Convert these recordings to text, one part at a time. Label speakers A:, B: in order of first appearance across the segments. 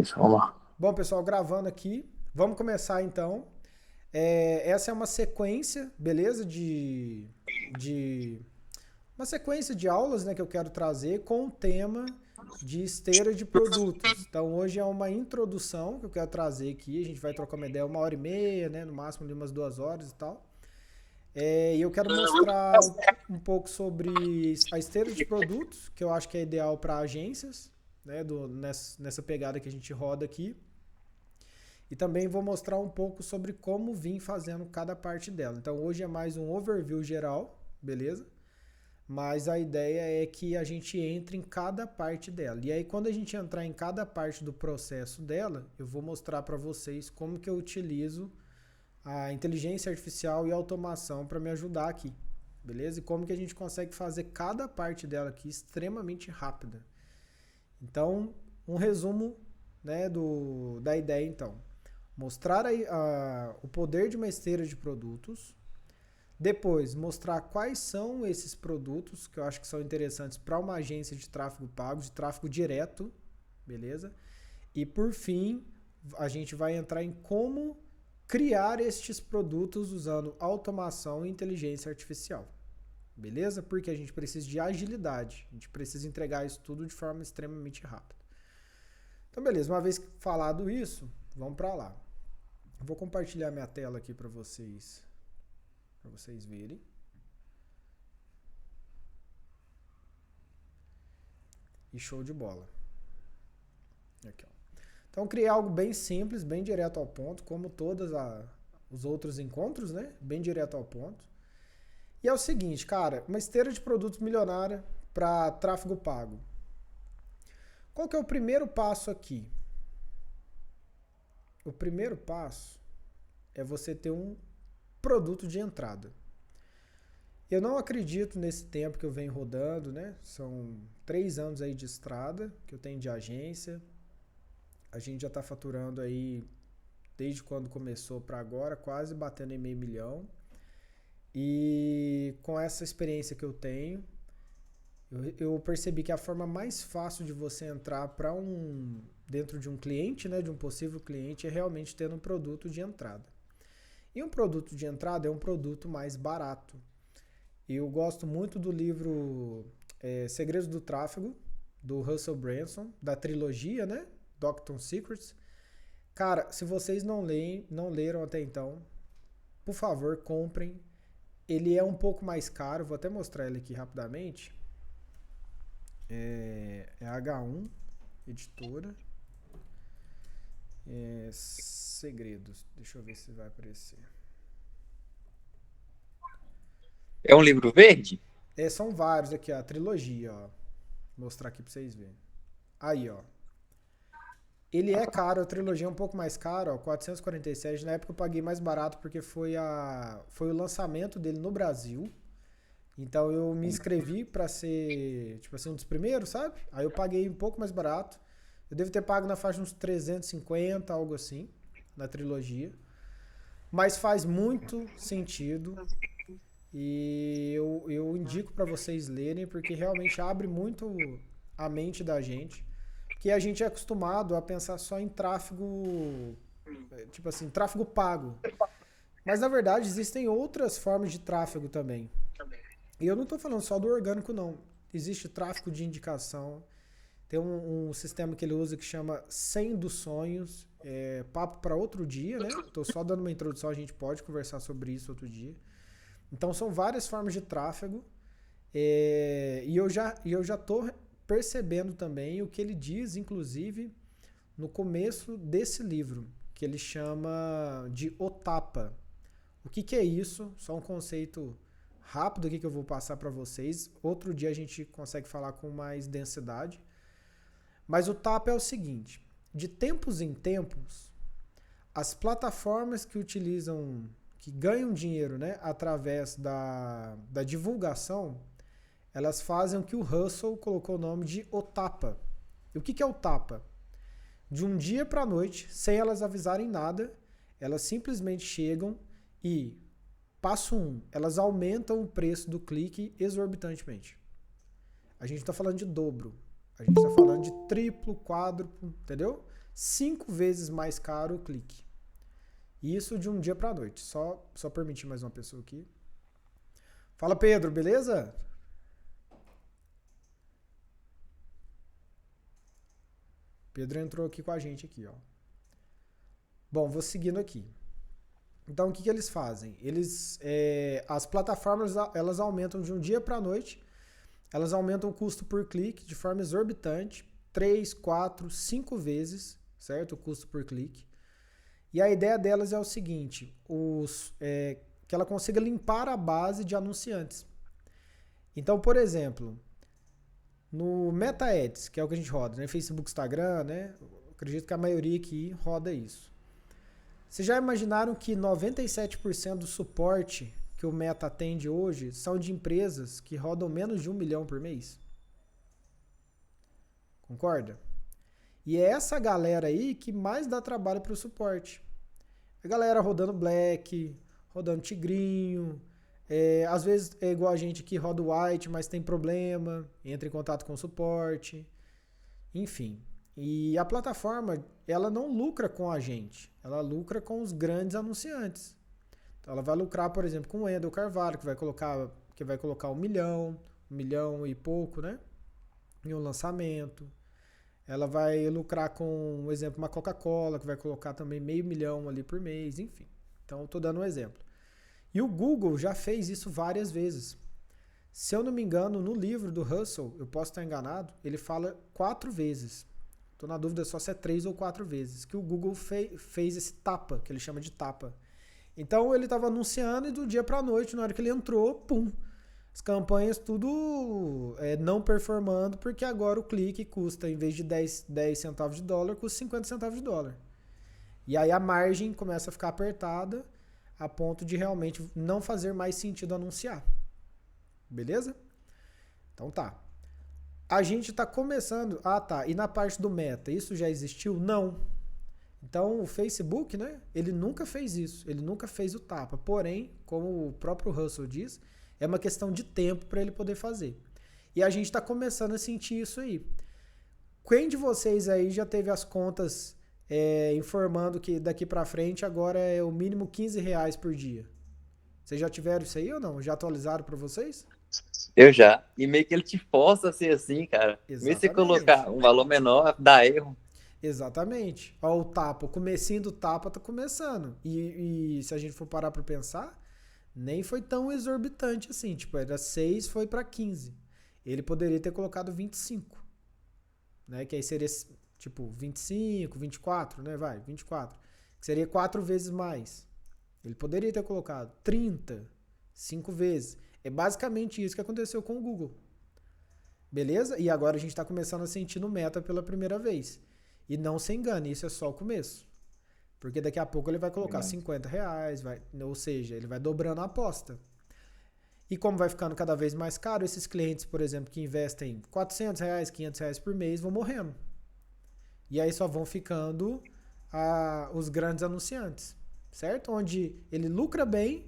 A: Isso, vamos lá.
B: Bom, pessoal, gravando aqui. Vamos começar então. Essa é uma sequência, beleza? De uma sequência de aulas, né, que eu quero trazer com o tema de esteira de produtos. Então, hoje é uma introdução que eu quero trazer aqui. A gente vai trocar uma ideia 1h30, né, no máximo de umas 2 horas e tal. E eu quero mostrar um pouco sobre a esteira de produtos, que eu acho que é ideal para agências, né, nessa pegada que a gente roda aqui. E também vou mostrar um pouco sobre como vim fazendo cada parte dela. Então hoje é mais um overview geral, beleza? Mas a ideia é que a gente entre em cada parte dela. E aí quando a gente entrar em cada parte do processo dela, eu vou mostrar para vocês como que eu utilizo a inteligência artificial e a automação para me ajudar aqui, beleza? E como que a gente consegue fazer cada parte dela aqui extremamente rápida. Então, um resumo, né, da ideia então. Mostrar o poder de uma esteira de produtos. Depois, mostrar quais são esses produtos que eu acho que são interessantes para uma agência de tráfego pago, de tráfego direto, beleza? E por fim, a gente vai entrar em como criar estes produtos usando automação e inteligência artificial, beleza? Porque a gente precisa de agilidade, a gente precisa entregar isso tudo de forma extremamente rápida. Então, beleza, uma vez falado isso, vamos para lá. Vou compartilhar minha tela aqui para vocês verem. E show de bola. Aqui, ó. Então criei algo bem simples, bem direto ao ponto, como todos os outros encontros, né? Bem direto ao ponto. E é o seguinte, cara, uma esteira de produtos milionária para tráfego pago. Qual que é o primeiro passo aqui? O primeiro passo é você ter um produto de entrada. Eu não acredito nesse tempo que eu venho rodando, né? São 3 anos aí de estrada que eu tenho de agência. A gente já está faturando aí, desde quando começou para agora, quase batendo em meio milhão. E com essa experiência que eu tenho, eu percebi que a forma mais fácil de você entrar dentro de um cliente, né, de um possível cliente, é realmente tendo um produto de entrada. E um produto de entrada é um produto mais barato. Eu gosto muito do livro Segredos do Tráfego, do Russell Brunson, da trilogia, né? Doctor Secrets. Cara, se vocês não leram até então, por favor, comprem. Ele é um pouco mais caro, vou até mostrar ele aqui rapidamente. É H1, editora. Segredos, deixa eu ver se vai aparecer.
A: É um livro verde?
B: São vários aqui, ó, a trilogia, ó. Vou mostrar aqui pra vocês verem. Aí, ó. Ele é caro, a trilogia é um pouco mais cara, ó, 447. Na época eu paguei mais barato porque foi o lançamento dele no Brasil. Então eu me inscrevi pra ser, tipo assim, um dos primeiros, sabe? Aí eu paguei um pouco mais barato. Eu devo ter pago na faixa de uns 350, algo assim, na trilogia. Mas faz muito sentido e eu indico pra vocês lerem porque realmente abre muito a mente da gente. Porque a gente é acostumado a pensar só em tráfego, tipo assim, tráfego pago. Mas na verdade existem outras formas de tráfego também. E eu não estou falando só do orgânico, não. Existe tráfego de indicação. Tem um sistema que ele usa que chama 100 dos sonhos. Papo para outro dia, né? Estou só dando uma introdução, a gente pode conversar sobre isso outro dia. Então são várias formas de tráfego. E eu já estou percebendo também o que ele diz, inclusive, no começo desse livro, que ele chama de OTAPA. O que é isso? Só um conceito rápido aqui que eu vou passar para vocês. Outro dia a gente consegue falar com mais densidade. Mas o TAPA é o seguinte: de tempos em tempos, as plataformas que ganham dinheiro, né, através da divulgação, elas fazem o que o Russell colocou o nome de OTAPA. E o que é o TAPA? De um dia para a noite, sem elas avisarem nada, elas simplesmente chegam e, passo 1, elas aumentam o preço do clique exorbitantemente. A gente está falando de dobro. A gente está falando de triplo, quádruplo, entendeu? 5 vezes mais caro o clique. Isso de um dia para a noite. Só permitir mais uma pessoa aqui. Fala, Pedro, beleza? Pedro entrou aqui com a gente aqui, ó. Bom, vou seguindo aqui. Então, o que eles fazem? As plataformas, elas aumentam de um dia para a noite, elas aumentam o custo por clique de forma exorbitante, 3, 4, 5 vezes, certo? O custo por clique. E a ideia delas é o seguinte, que ela consiga limpar a base de anunciantes. Então, por exemplo, no Meta Ads, que é o que a gente roda, né? Facebook, Instagram, né? Acredito que a maioria aqui roda isso. Vocês já imaginaram que 97% do suporte que o Meta atende hoje são de empresas que rodam menos de 1 milhão por mês? Concorda? E é essa galera aí que mais dá trabalho para o suporte. A galera rodando Black, rodando Tigrinho, às vezes é igual a gente que roda White, mas tem problema, entra em contato com o suporte, enfim. E a plataforma, ela não lucra com a gente, ela lucra com os grandes anunciantes. Então ela vai lucrar, por exemplo, com o Wendel Carvalho, que vai colocar 1 milhão e pouco, né, em um lançamento. Ela vai lucrar com, por exemplo, uma Coca-Cola, que vai colocar também 500 mil ali por mês, enfim. Então, estou dando um exemplo. E o Google já fez isso várias vezes. Se eu não me engano, no livro do Russell, eu posso estar enganado, ele fala 4 vezes. Estou na dúvida só se é 3 ou 4 vezes, que o Google fez esse tapa, que ele chama de tapa. Então, ele estava anunciando e do dia para a noite, na hora que ele entrou, pum! As campanhas tudo não performando, porque agora o clique custa, em vez de 10 centavos de dólar, custa 50 centavos de dólar. E aí a margem começa a ficar apertada a ponto de realmente não fazer mais sentido anunciar. Beleza? Então tá. A gente está começando... Ah, tá. E na parte do Meta, isso já existiu? Não. Então o Facebook, né? Ele nunca fez isso. Ele nunca fez o tapa. Porém, como o próprio Russell diz... É uma questão de tempo para ele poder fazer. E a gente está começando a sentir isso aí. Quem de vocês aí já teve as contas informando que daqui para frente agora é o mínimo R$15 por dia? Vocês já tiveram isso aí ou não? Já atualizaram para vocês?
A: Eu já. E meio que ele te força a ser assim, cara.
B: Exatamente.
A: Mesmo se você colocar um valor menor, dá erro.
B: Exatamente. Ó, o tapa, o comecinho do tapa tá começando. E se a gente for parar para pensar... Nem foi tão exorbitante assim, tipo, era 6, foi para 15. Ele poderia ter colocado 25, né? Que aí seria, tipo, 25, 24, né? Vai, 24. Que seria 4 vezes mais. Ele poderia ter colocado 30, 5 vezes. É basicamente isso que aconteceu com o Google. Beleza? E agora a gente está começando a sentir no Meta pela primeira vez. E não se engane, isso é só o começo. Porque daqui a pouco ele vai colocar R$50, ou seja, ele vai dobrando a aposta. E como vai ficando cada vez mais caro, esses clientes, por exemplo, que investem R$400, R$500 por mês, vão morrendo. E aí só vão ficando os grandes anunciantes, certo? Onde ele lucra bem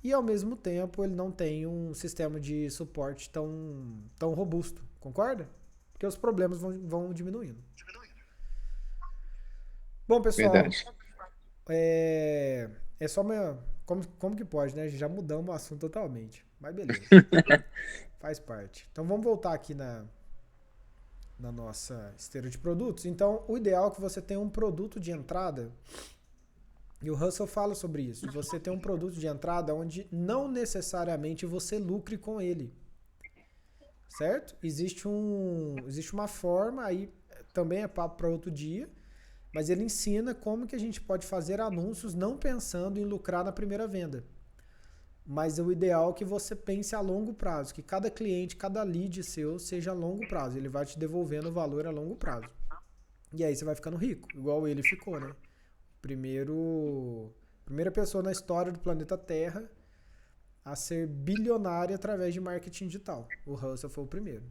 B: e, ao mesmo tempo, ele não tem um sistema de suporte tão robusto. Concorda? Porque os problemas vão diminuindo. Bom, pessoal...
A: Verdade.
B: É só uma... Como que pode, né? Já mudamos o assunto totalmente. Mas beleza. Faz parte. Então vamos voltar aqui na nossa esteira de produtos. Então, o ideal é que você tenha um produto de entrada. E o Russell fala sobre isso. Você tem um produto de entrada onde não necessariamente você lucre com ele. Certo? Existe uma forma, aí também é papo para outro dia. Mas ele ensina como que a gente pode fazer anúncios não pensando em lucrar na primeira venda. Mas o ideal é que você pense a longo prazo, que cada cliente, cada lead seu seja a longo prazo. Ele vai te devolvendo o valor a longo prazo. E aí você vai ficando rico, igual ele ficou, né? Primeira pessoa na história do planeta Terra a ser bilionária através de marketing digital. O Russell foi o primeiro.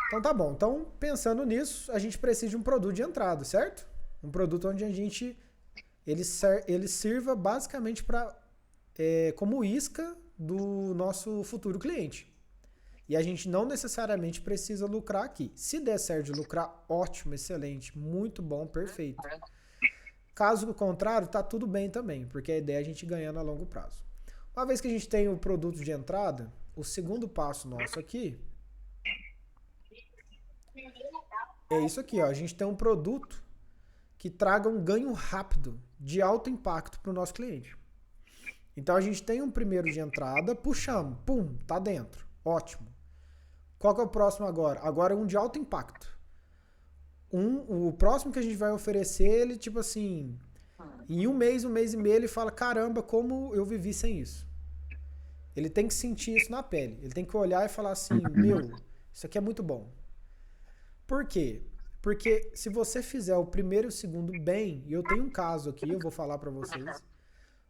B: Então tá bom. Então, pensando nisso, a gente precisa de um produto de entrada, certo? Um produto onde ele sirva basicamente como isca do nosso futuro cliente. E a gente não necessariamente precisa lucrar aqui. Se der certo de lucrar, ótimo, excelente, muito bom, perfeito. Caso contrário, tá tudo bem também, porque a ideia é a gente ganhando a longo prazo. Uma vez que a gente tem o produto de entrada, o segundo passo nosso aqui é isso aqui, ó. A gente tem um produto que traga um ganho rápido, de alto impacto para o nosso cliente. Então a gente tem um primeiro de entrada, puxamos, pum, tá dentro. Ótimo. Qual que é o próximo agora? Agora é um de alto impacto. O próximo que a gente vai oferecer, ele tipo assim, em um mês e meio, ele fala, caramba, como eu vivi sem isso. Ele tem que sentir isso na pele. Ele tem que olhar e falar assim, meu, isso aqui é muito bom. Por quê? Porque se você fizer o primeiro e o segundo bem, e eu tenho um caso aqui, eu vou falar pra vocês,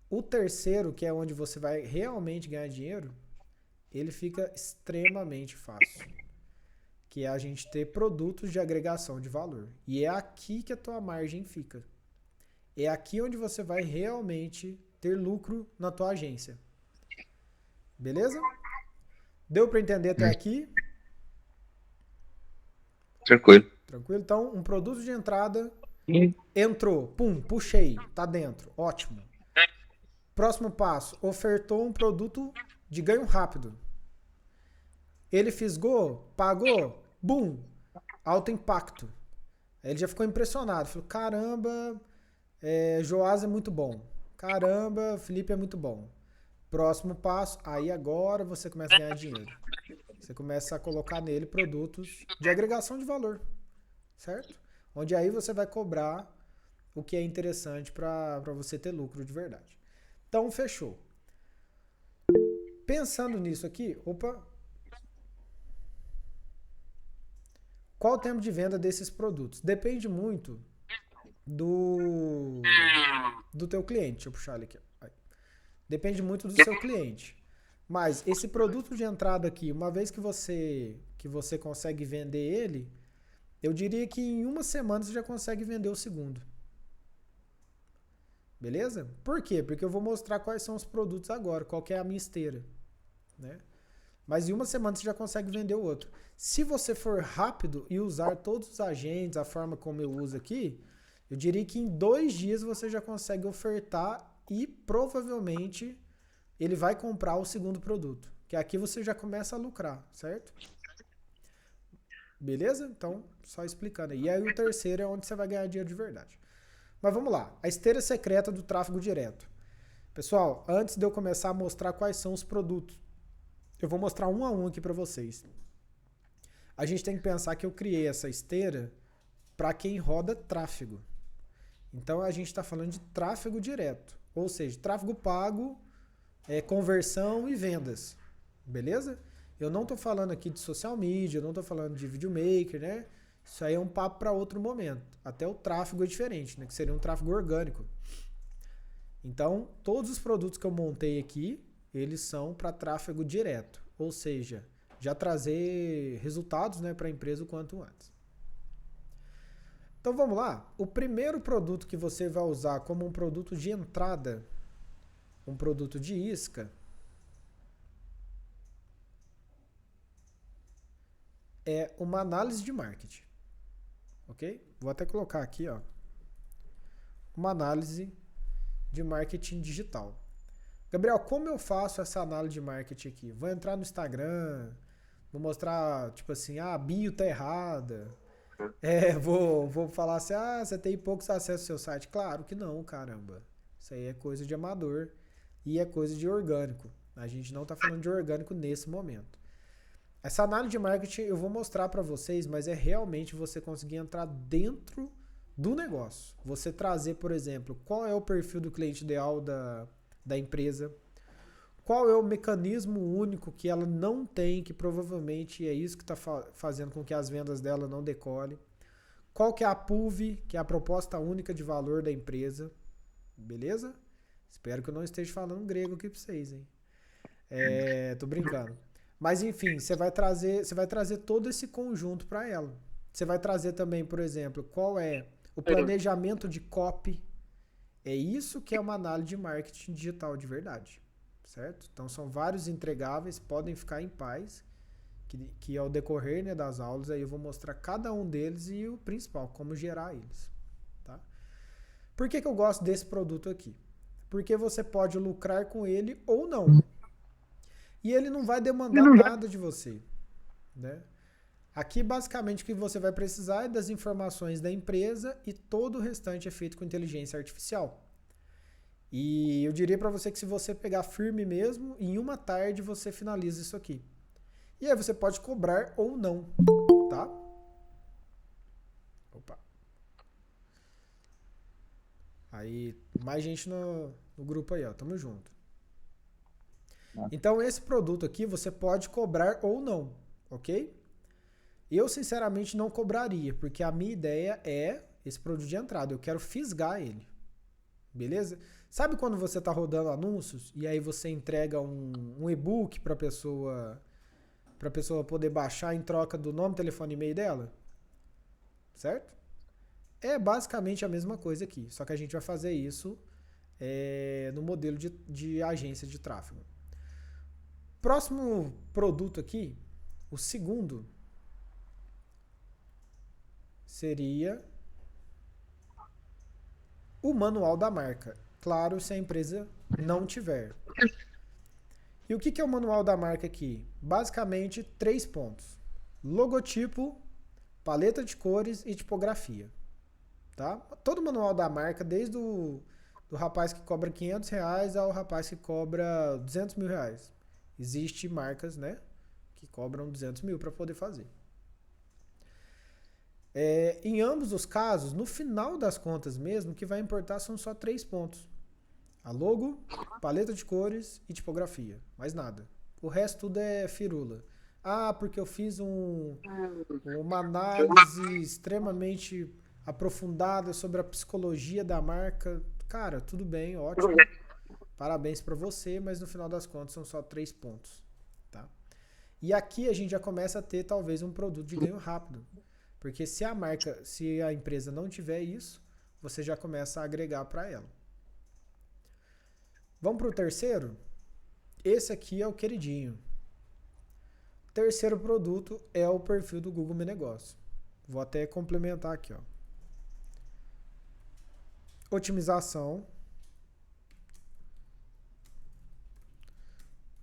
B: o terceiro, que é onde você vai realmente ganhar dinheiro, ele fica extremamente fácil. Que é a gente ter produtos de agregação de valor. E é aqui que a tua margem fica. É aqui onde você vai realmente ter lucro na tua agência. Beleza? Deu para entender até aqui?
A: Tranquilo.
B: Tranquilo? Então, um produto de entrada entrou, pum, puxei, tá dentro, ótimo. Próximo passo, ofertou um produto de ganho rápido. Ele fisgou, pagou, bum, alto impacto. Aí ele já ficou impressionado, falou, caramba, Joás é muito bom. Caramba, Felipe é muito bom. Próximo passo, aí agora você começa a ganhar dinheiro. Você começa a colocar nele produtos de agregação de valor, certo? Onde aí você vai cobrar o que é interessante para você ter lucro de verdade. Então, fechou. Pensando nisso aqui, qual o tempo de venda desses produtos? Depende muito do teu cliente. Deixa eu puxar ele aqui. Depende muito do seu cliente. Mas esse produto de entrada aqui, uma vez que você consegue vender ele, eu diria que em uma semana você já consegue vender o segundo. Beleza? Por quê? Porque eu vou mostrar quais são os produtos agora, qual que é a minha esteira. Né? Mas em uma semana você já consegue vender o outro. Se você for rápido e usar todos os agentes, a forma como eu uso aqui, eu diria que em 2 dias você já consegue ofertar e provavelmente ele vai comprar o segundo produto. Que aqui você já começa a lucrar, certo? Beleza? Então, só explicando aí. E aí o terceiro é onde você vai ganhar dinheiro de verdade. Mas vamos lá. A esteira secreta do tráfego direto. Pessoal, antes de eu começar a mostrar quais são os produtos, eu vou mostrar um a um aqui para vocês. A gente tem que pensar que eu criei essa esteira para quem roda tráfego. Então, a gente está falando de tráfego direto. Ou seja, tráfego pago, conversão e vendas. Beleza? Eu não estou falando aqui de social media, eu não estou falando de videomaker, né? Isso aí é um papo para outro momento. Até o tráfego é diferente, né? Que seria um tráfego orgânico. Então, todos os produtos que eu montei aqui, eles são para tráfego direto. Ou seja, já trazer resultados, né, para a empresa o quanto antes. Então, vamos lá. O primeiro produto que você vai usar como um produto de entrada, um produto de isca, é uma análise de marketing. Ok? Vou até colocar aqui, ó, uma análise de marketing digital. Gabriel, como eu faço essa análise de marketing aqui? Vou entrar no Instagram, vou mostrar, tipo assim, a bio tá errada. Vou falar assim, você tem poucos acessos ao seu site. Claro que não, caramba. Isso aí é coisa de amador e é coisa de orgânico. A gente não tá falando de orgânico nesse momento. Essa análise de marketing eu vou mostrar para vocês, mas é realmente você conseguir entrar dentro do negócio. Você trazer, por exemplo, qual é o perfil do cliente ideal da empresa, qual é o mecanismo único que ela não tem, que provavelmente é isso que está fazendo com que as vendas dela não decolem, qual que é a PUV, que é a proposta única de valor da empresa, beleza? Espero que eu não esteja falando grego aqui para vocês, hein? Tô brincando. Mas enfim, você vai trazer todo esse conjunto para ela. Você vai trazer também, por exemplo, qual é o planejamento de copy. É isso que é uma análise de marketing digital de verdade, certo? Então são vários entregáveis, podem ficar em paz, que ao decorrer, né, das aulas aí eu vou mostrar cada um deles e o principal, como gerar eles. Tá? Por que eu gosto desse produto aqui? Porque você pode lucrar com ele ou não. E ele não vai demandar nada de você. Né? Aqui, basicamente, o que você vai precisar é das informações da empresa e todo o restante é feito com inteligência artificial. E eu diria para você que se você pegar firme mesmo, em uma tarde você finaliza isso aqui. E aí você pode cobrar ou não, tá? Opa. Aí, mais gente no grupo aí, ó. Tamo junto. Então, esse produto aqui você pode cobrar ou não, ok? Eu, sinceramente, não cobraria, porque a minha ideia é esse produto de entrada. Eu quero fisgar ele. Beleza? Sabe quando você está rodando anúncios e aí você entrega um e-book para a pessoa poder baixar em troca do nome, telefone e e-mail dela? Certo? É basicamente a mesma coisa aqui, só que a gente vai fazer isso no modelo de agência de tráfego. Próximo produto aqui, o segundo, seria o manual da marca. Claro, se a empresa não tiver. E o que é o manual da marca aqui? Basicamente, 3 pontos. Logotipo, paleta de cores e tipografia. Tá? Todo manual da marca, desde do rapaz que cobra R$500 ao rapaz que cobra R$200.000. Existem marcas, né, que cobram 200 mil para poder fazer. Em ambos os casos, no final das contas mesmo, o que vai importar são só 3 pontos. A logo, paleta de cores e tipografia. Mais nada. O resto tudo é firula. Ah, porque eu fiz uma análise extremamente aprofundada sobre a psicologia da marca. Cara, tudo bem, ótimo. Parabéns para você, mas no final das contas são só 3 pontos. Tá? E aqui a gente já começa a ter talvez um produto de ganho rápido. Porque se a empresa não tiver isso, você já começa a agregar para ela. Vamos para o terceiro? Esse aqui é o queridinho. O terceiro produto é o perfil do Google Meu Negócio. Vou até complementar aqui, ó. Otimização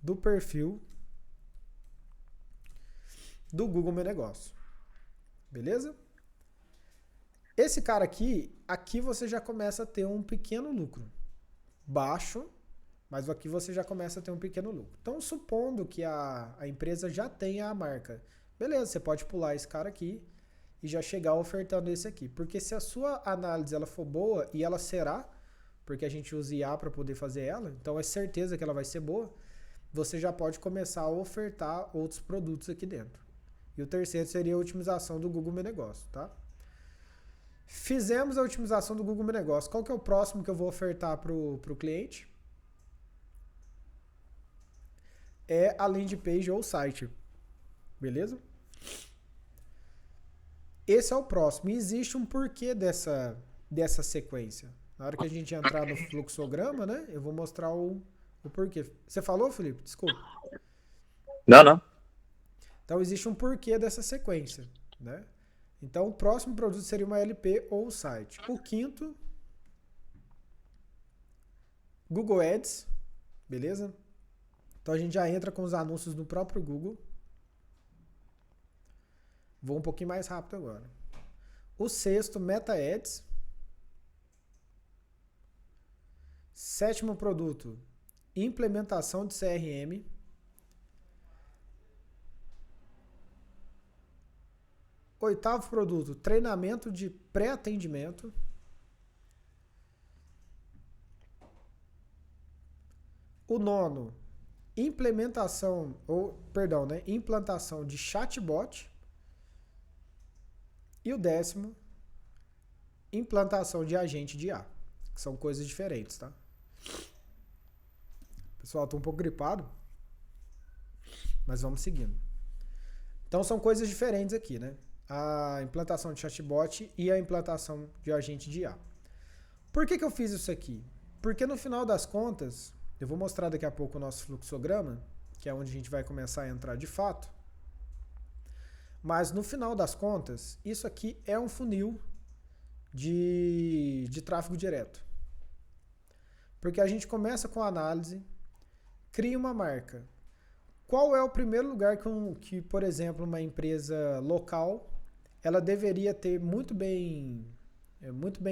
B: do perfil do Google Meu Negócio. Beleza? Esse cara aqui você já começa a ter um pequeno lucro. Baixo, mas aqui você já começa a ter um pequeno lucro. Então, supondo que a empresa já tenha a marca. Beleza, você pode pular esse cara aqui e já chegar ofertando esse aqui. Porque se a sua análise ela for boa, e ela será, porque a gente usa IA para poder fazer ela, então é certeza que ela vai ser boa, você já pode começar a ofertar outros produtos aqui dentro. E o terceiro seria a otimização do Google Meu Negócio, tá? Fizemos a otimização do Google Meu Negócio. Qual que é o próximo que eu vou ofertar para o cliente? É a landing page ou site. Beleza? Esse é o próximo. E existe um porquê dessa sequência. Na hora que a gente entrar no fluxograma, né? Eu vou mostrar o porquê. Você falou, Felipe? Desculpa.
A: Não.
B: Então, existe um porquê dessa sequência, né? Então, o próximo produto seria uma LP ou site. O quinto, Google Ads, beleza? Então, a gente já entra com os anúncios no próprio Google. Vou um pouquinho mais rápido agora. O sexto, Meta Ads. Sétimo produto, implementação de CRM. Oitavo produto, treinamento de pré-atendimento. O nono, implantação de chatbot. E o décimo, implantação de agente de IA, que são coisas diferentes, tá? Pessoal, tô um pouco gripado, mas vamos seguindo. Então são coisas diferentes aqui, né? A implantação de chatbot e a implantação de agente de IA. Por que eu fiz isso aqui? Porque no final das contas, eu vou mostrar daqui a pouco o nosso fluxograma, que é onde a gente vai começar a entrar de fato. Mas no final das contas, isso aqui é um funil de tráfego direto. Porque a gente começa com a análise, cria uma marca. Qual é o primeiro lugar que, por exemplo, uma empresa local, ela deveria ter muito bem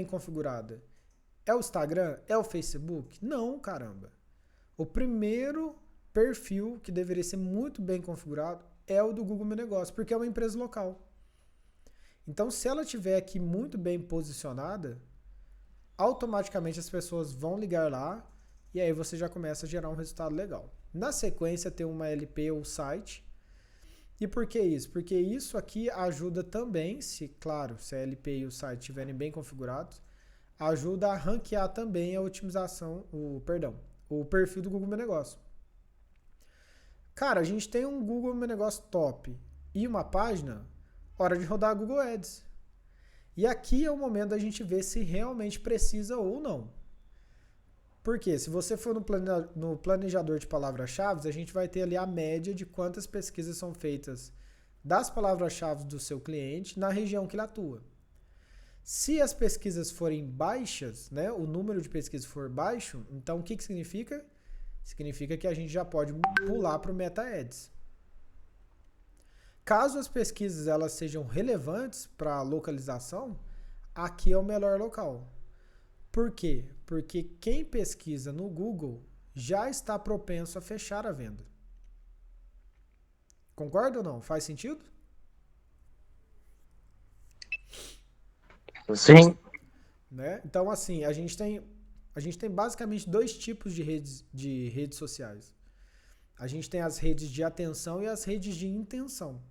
B: configurada? É o Instagram? É o Facebook? Não, caramba. O primeiro perfil que deveria ser muito bem configurado é o do Google Meu Negócio, porque é uma empresa local. Então, se ela tiver aqui muito bem posicionada, automaticamente as pessoas vão ligar lá e aí você já começa a gerar um resultado legal. Na sequência, tem uma LP ou site. E por que isso? Porque isso aqui ajuda também, claro, se a LP e o site estiverem bem configurados, ajuda a ranquear também a otimização, o perfil do Google Meu Negócio. Cara, a gente tem um Google Meu Negócio top e uma página, hora de rodar a Google Ads. E aqui é o momento da gente ver se realmente precisa ou não. Porque se você for no planejador de palavras-chave, a gente vai ter ali a média de quantas pesquisas são feitas das palavras-chave do seu cliente na região que ele atua. Se as pesquisas forem baixas, né, o número de pesquisas for baixo, então o que significa? Significa que a gente já pode pular para o Meta Ads. Caso as pesquisas elas sejam relevantes para a localização, aqui é o melhor local. Por quê? Porque quem pesquisa no Google já está propenso a fechar a venda. Concorda ou não? Faz sentido?
C: Sim.
B: Né? Então, assim, a gente tem basicamente dois tipos de redes sociais. A gente tem as redes de atenção e as redes de intenção.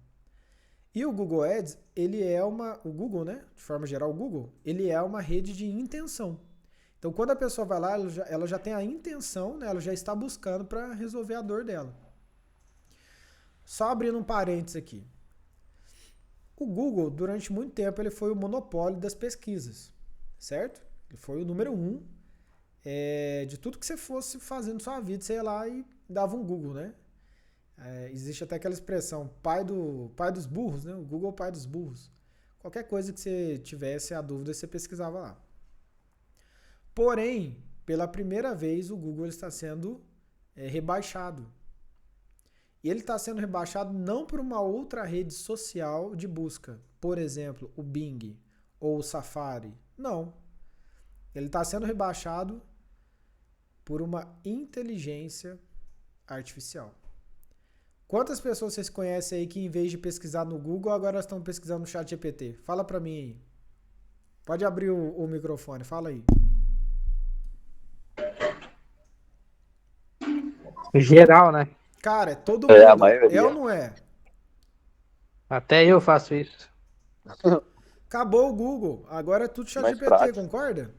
B: E o Google Ads, o Google, né? De forma geral, o Google, ele é uma rede de intenção. Então, quando a pessoa vai lá, ela já tem a intenção, né? Ela já está buscando para resolver a dor dela. Só abrindo um parênteses aqui. O Google, durante muito tempo, ele foi o monopólio das pesquisas, certo? Ele foi o número 1 de tudo que você fosse fazendo na sua vida, você ia lá e dava um Google, né? Existe até aquela expressão, pai dos burros, né? O Google é o pai dos burros. Qualquer coisa que você tivesse a dúvida, você pesquisava lá. Porém, pela primeira vez, o Google está sendo rebaixado. E ele está sendo rebaixado não por uma outra rede social de busca, por exemplo, o Bing ou o Safari. Não. Ele está sendo rebaixado por uma inteligência artificial. Quantas pessoas vocês conhecem aí que em vez de pesquisar no Google, agora estão pesquisando no ChatGPT? Fala para mim aí. Pode abrir o microfone, fala aí.
C: Geral, né?
B: Cara, é todo mundo.
A: É, a maioria.
B: É ou não é?
C: Até eu faço isso.
B: Acabou o Google. Agora é tudo
A: Mais
B: ChatGPT,
A: prático.
B: concorda?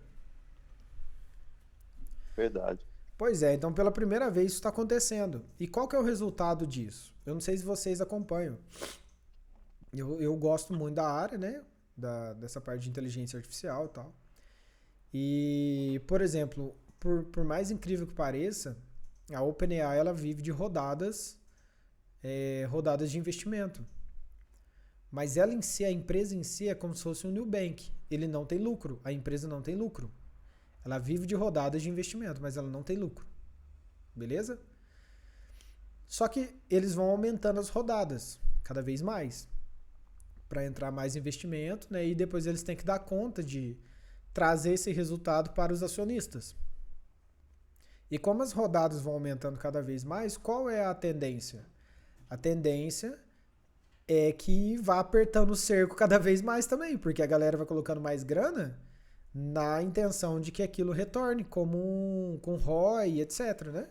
A: Verdade.
B: Pois é, então pela primeira vez isso está acontecendo. E qual que é o resultado disso? Eu não sei se vocês acompanham. Eu gosto muito da área, né? Dessa parte de inteligência artificial e tal. E, por exemplo, por mais incrível que pareça, a OpenAI ela vive de rodadas de investimento. Mas ela em si, a empresa em si é como se fosse um Nubank. Ele não tem lucro, a empresa não tem lucro. Ela vive de rodadas de investimento, mas ela não tem lucro. Beleza? Só que eles vão aumentando as rodadas cada vez mais para entrar mais investimento, né? E depois eles têm que dar conta de trazer esse resultado para os acionistas. E como as rodadas vão aumentando cada vez mais, qual é a tendência? A tendência é que vá apertando o cerco cada vez mais também, porque a galera vai colocando mais grana na intenção de que aquilo retorne, como com ROI, etc, né?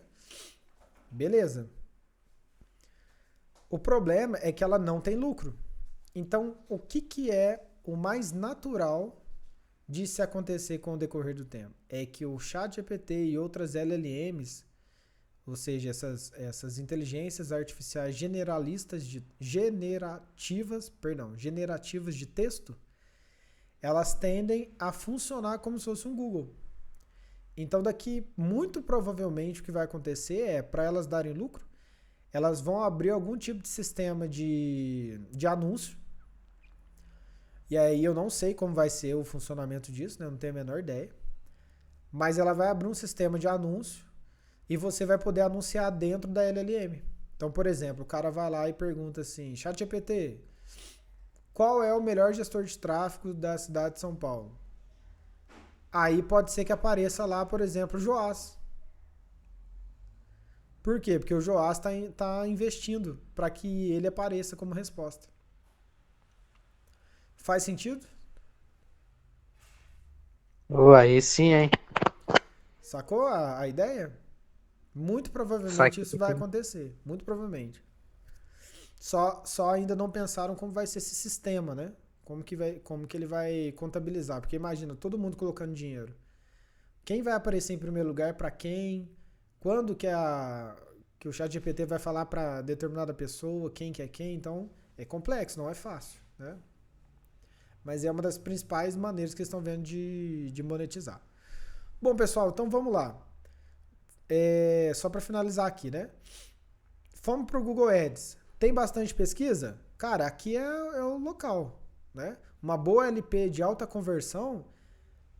B: Beleza. O problema é que ela não tem lucro. Então, o que é o mais natural de se acontecer com o decorrer do tempo? É que o ChatGPT e outras LLMs, ou seja, essas inteligências artificiais generativas de texto, elas tendem a funcionar como se fosse um Google. Então, daqui, muito provavelmente, o que vai acontecer é, para elas darem lucro, elas vão abrir algum tipo de sistema de anúncio. E aí eu não sei como vai ser o funcionamento disso, né? Eu não tenho a menor ideia. Mas ela vai abrir um sistema de anúncio e você vai poder anunciar dentro da LLM. Então, por exemplo, o cara vai lá e pergunta assim, ChatGPT, qual é o melhor gestor de tráfego da cidade de São Paulo? Aí pode ser que apareça lá, por exemplo, o Joás. Por quê? Porque o Joás está investindo para que ele apareça como resposta. Faz sentido?
C: Aí sim, hein?
B: Sacou a ideia? Muito provavelmente
C: Saquei.
B: isso vai acontecer. Muito provavelmente. Só ainda não pensaram como vai ser esse sistema, né? Como que ele vai contabilizar. Porque imagina, todo mundo colocando dinheiro. Quem vai aparecer em primeiro lugar para quem? Quando que o ChatGPT vai falar para determinada pessoa quem que é quem? Então, é complexo, não é fácil, né? Mas é uma das principais maneiras que eles estão vendo de monetizar. Bom, pessoal, então vamos lá. Só para finalizar aqui, né? Vamos para o Google Ads. Tem bastante pesquisa? Cara, aqui é o local, né? Uma boa LP de alta conversão,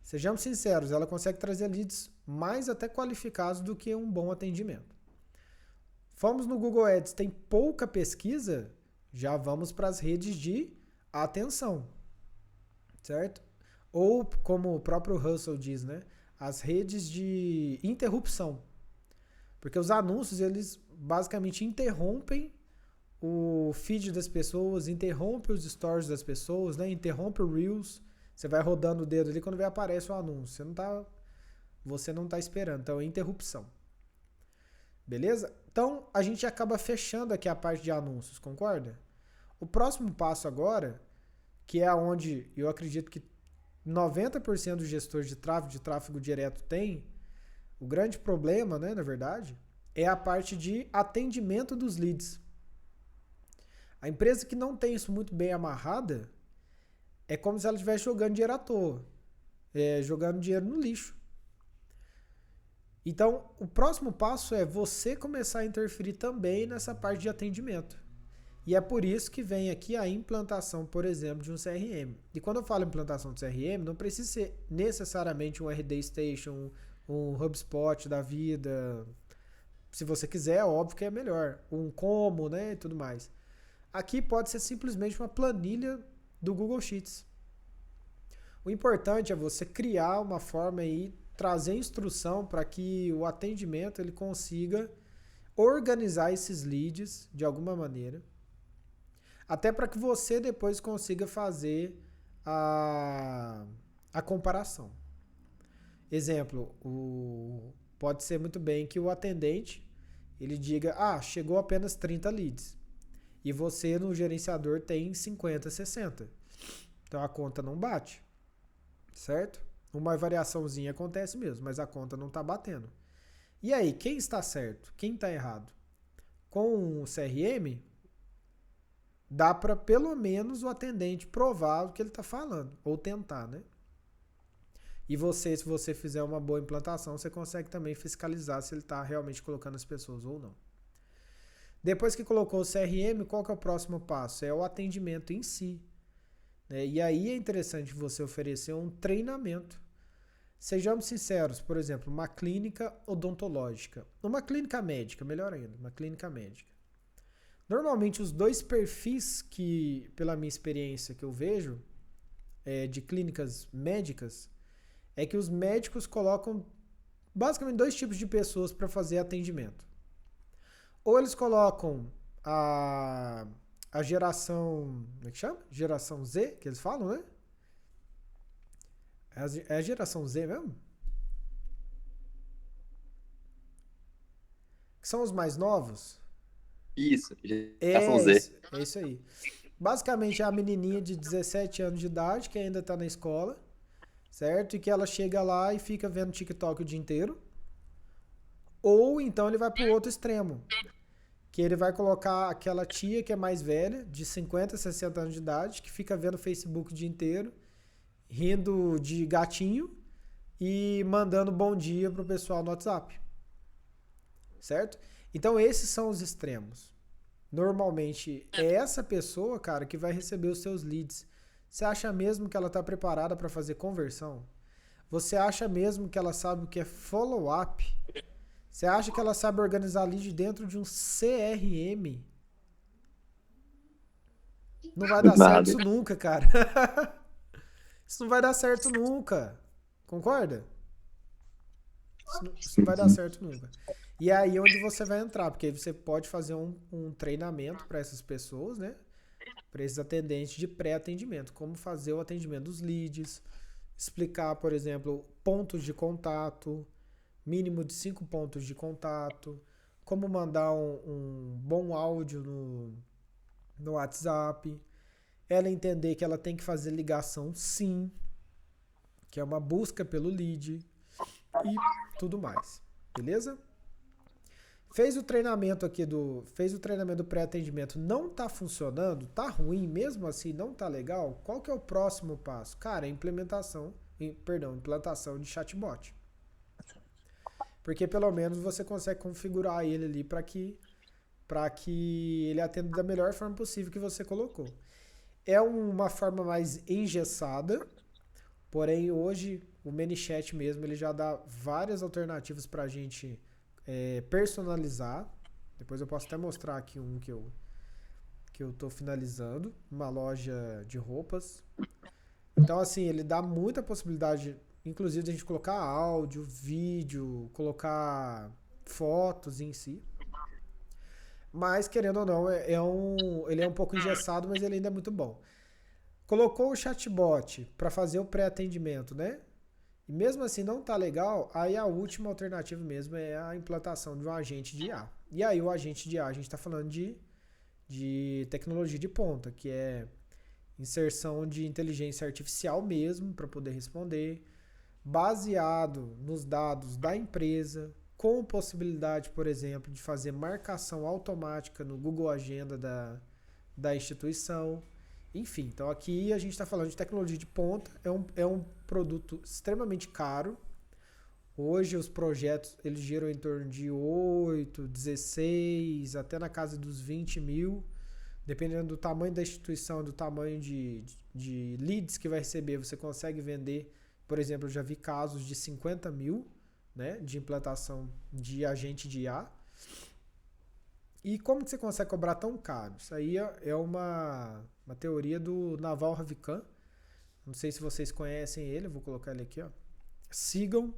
B: sejamos sinceros, ela consegue trazer leads mais até qualificados do que um bom atendimento. Vamos no Google Ads, tem pouca pesquisa, já vamos para as redes de atenção, certo? Ou, como o próprio Russell diz, né? As redes de interrupção. Porque os anúncios, eles basicamente interrompem o feed das pessoas, interrompe os stories das pessoas, né? Interrompe o Reels. Você vai rodando o dedo ali, quando vem aparece o anúncio. Você não tá esperando. Então é interrupção. Beleza? Então a gente acaba fechando aqui a parte de anúncios, concorda? O próximo passo agora, que é onde eu acredito que 90% dos gestores de tráfego direto tem, o grande problema, né, na verdade, é a parte de atendimento dos leads. A empresa que não tem isso muito bem amarrada, é como se ela estivesse jogando dinheiro à toa, jogando dinheiro no lixo. Então, o próximo passo é você começar a interferir também nessa parte de atendimento. E é por isso que vem aqui a implantação, por exemplo, de um CRM. E quando eu falo implantação de CRM, não precisa ser necessariamente um RD Station, um HubSpot da vida. Se você quiser, óbvio que é melhor. Um Como, né, e tudo mais. Aqui pode ser simplesmente uma planilha do Google Sheets. O importante é você criar uma forma aí, trazer instrução para que o atendimento ele consiga organizar esses leads de alguma maneira. Até para que você depois consiga fazer a comparação. Exemplo, pode ser muito bem que o atendente ele diga, chegou apenas 30 leads. E você no gerenciador tem 50, 60. Então a conta não bate. Certo? Uma variaçãozinha acontece mesmo, mas a conta não está batendo. E aí, quem está certo? Quem está errado? Com o CRM, dá para pelo menos o atendente provar o que ele está falando, ou tentar, né? E você, se você fizer uma boa implantação, você consegue também fiscalizar se ele está realmente colocando as pessoas ou não. Depois que colocou o CRM, qual que é o próximo passo? É o atendimento em si. Né? E aí é interessante você oferecer um treinamento. Sejamos sinceros, por exemplo, uma clínica odontológica, uma clínica médica, melhor ainda, uma clínica médica. Normalmente os dois perfis que, pela minha experiência que eu vejo, de clínicas médicas, é que os médicos colocam basicamente dois tipos de pessoas para fazer atendimento. Ou eles colocam a geração, como é que chama? Geração Z, que eles falam, né? É a geração Z mesmo? Que são os mais novos?
A: Isso, geração Z.
B: É isso aí. Basicamente é a menininha de 17 anos de idade que ainda está na escola, certo? E que ela chega lá e fica vendo TikTok o dia inteiro. Ou então ele vai para o outro extremo, que ele vai colocar aquela tia que é mais velha, de 50, 60 anos de idade, que fica vendo Facebook o dia inteiro, rindo de gatinho e mandando bom dia pro pessoal no WhatsApp. Certo? Então esses são os extremos. Normalmente é essa pessoa, cara, que vai receber os seus leads. Você acha mesmo que ela está preparada para fazer conversão? Você acha mesmo que ela sabe o que é follow-up? Você acha que ela sabe organizar lead dentro de um CRM? Não vai dar certo
A: Nada.
B: isso nunca, cara. Isso não vai dar certo nunca. Concorda? Isso não vai dar certo nunca. E é aí onde você vai entrar, porque aí você pode fazer um treinamento para essas pessoas, né? Para esses atendentes de pré-atendimento. Como fazer o atendimento dos leads, explicar, por exemplo, pontos de contato, mínimo de 5 pontos de contato, como mandar um bom áudio no WhatsApp, ela entender que ela tem que fazer ligação sim, que é uma busca pelo lead e tudo mais. Beleza? Fez o treinamento do pré-atendimento, não tá funcionando, tá ruim, mesmo assim não tá legal, qual que é o próximo passo? Cara, implantação de chatbot. Porque pelo menos você consegue configurar ele ali para que ele atenda da melhor forma possível que você colocou. É uma forma mais engessada, porém hoje o ManyChat mesmo ele já dá várias alternativas para a gente personalizar. Depois eu posso até mostrar aqui um que eu tô finalizando, uma loja de roupas. Então assim, ele dá muita possibilidade, inclusive de a gente colocar áudio, vídeo, colocar fotos em si. Mas, querendo ou não, ele é um pouco engessado, mas ele ainda é muito bom. Colocou o chatbot para fazer o pré-atendimento, né? E mesmo assim não tá legal, aí a última alternativa mesmo é a implantação de um agente de IA. E aí o agente de IA, a gente está falando de tecnologia de ponta, que é inserção de inteligência artificial mesmo para poder responder, baseado nos dados da empresa, com possibilidade, por exemplo, de fazer marcação automática no Google Agenda da instituição. Enfim, então aqui a gente está falando de tecnologia de ponta, é um produto extremamente caro. Hoje os projetos eles giram em torno de 8, 16, até na casa dos 20 mil, dependendo do tamanho da instituição, do tamanho de leads que vai receber, você consegue vender. Por exemplo, eu já vi casos de 50 mil, né, de implantação de agente de IA. E como que você consegue cobrar tão caro? Isso aí é uma teoria do Naval Ravikant. Não sei se vocês conhecem ele, eu vou colocar ele aqui, ó. Sigam.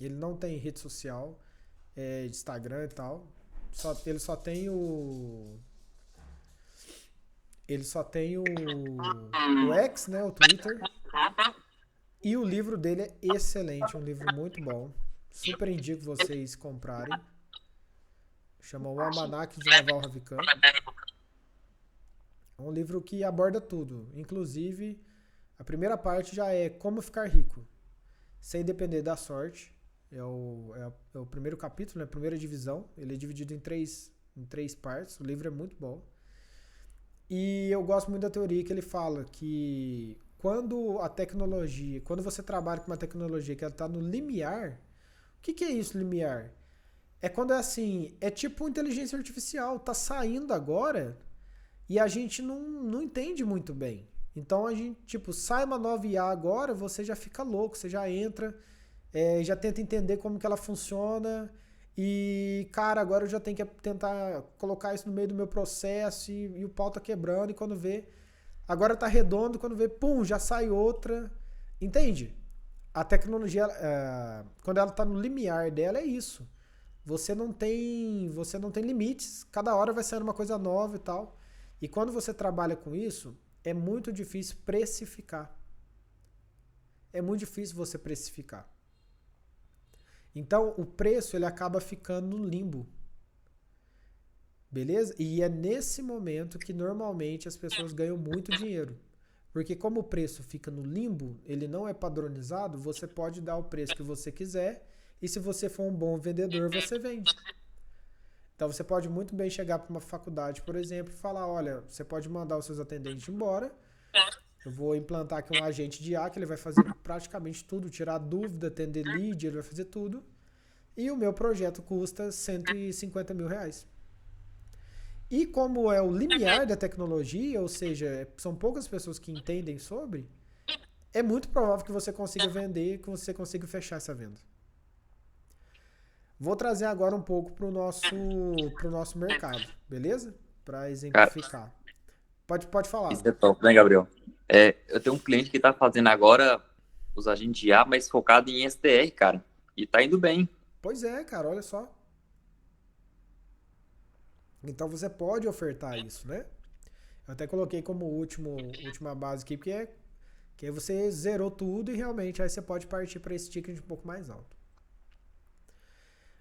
B: Ele não tem rede social, de Instagram e tal. Ele só tem o X, né, o Twitter. E o livro dele é excelente, um livro muito bom. Super indico vocês comprarem. Chama O Almanaque de Naval Ravikant. É um livro que aborda tudo. Inclusive, a primeira parte já é como ficar rico, sem depender da sorte. É o primeiro capítulo, né? A primeira divisão. Ele é dividido em três partes. O livro é muito bom. E eu gosto muito da teoria que ele fala que quando você trabalha com uma tecnologia que ela está no limiar, o que é isso, limiar? É quando é assim, é tipo inteligência artificial, tá saindo agora e a gente não entende muito bem. Então a gente, tipo, sai uma nova IA agora, você já fica louco, você já entra, já tenta entender como que ela funciona e, cara, agora eu já tenho que tentar colocar isso no meio do meu processo e o pau tá quebrando e quando vê, agora tá redondo, quando vê, pum, já sai outra. Entende? A tecnologia, quando ela tá no limiar dela, é isso. Você não tem limites, cada hora vai saindo uma coisa nova e tal. E quando você trabalha com isso, é muito difícil precificar. É muito difícil você precificar. Então, o preço ele acaba ficando no limbo. Beleza? E é nesse momento que normalmente as pessoas ganham muito dinheiro. Porque como o preço fica no limbo, ele não é padronizado, você pode dar o preço que você quiser. E se você for um bom vendedor, você vende. Então você pode muito bem chegar para uma faculdade, por exemplo, e falar, olha, você pode mandar os seus atendentes embora, eu vou implantar aqui um agente de IA, que ele vai fazer praticamente tudo, tirar dúvida, atender lead, ele vai fazer tudo. E o meu projeto custa R$ 150.000. E como é o limiar da tecnologia, ou seja, são poucas pessoas que entendem sobre, é muito provável que você consiga vender, que você consiga fechar essa venda. Vou trazer agora um pouco para o nosso mercado, beleza? Para
A: Cara,
B: exemplificar. Pode falar.
A: isso é top, né, Gabriel? Eu tenho um cliente que tá fazendo agora os agentes de IA, mas focado em SDR, cara. E tá indo bem.
B: Pois é, cara, olha só. Então você pode ofertar isso, né? Eu até coloquei como última base aqui, porque que aí você zerou tudo e realmente aí você pode partir para esse ticket um pouco mais alto.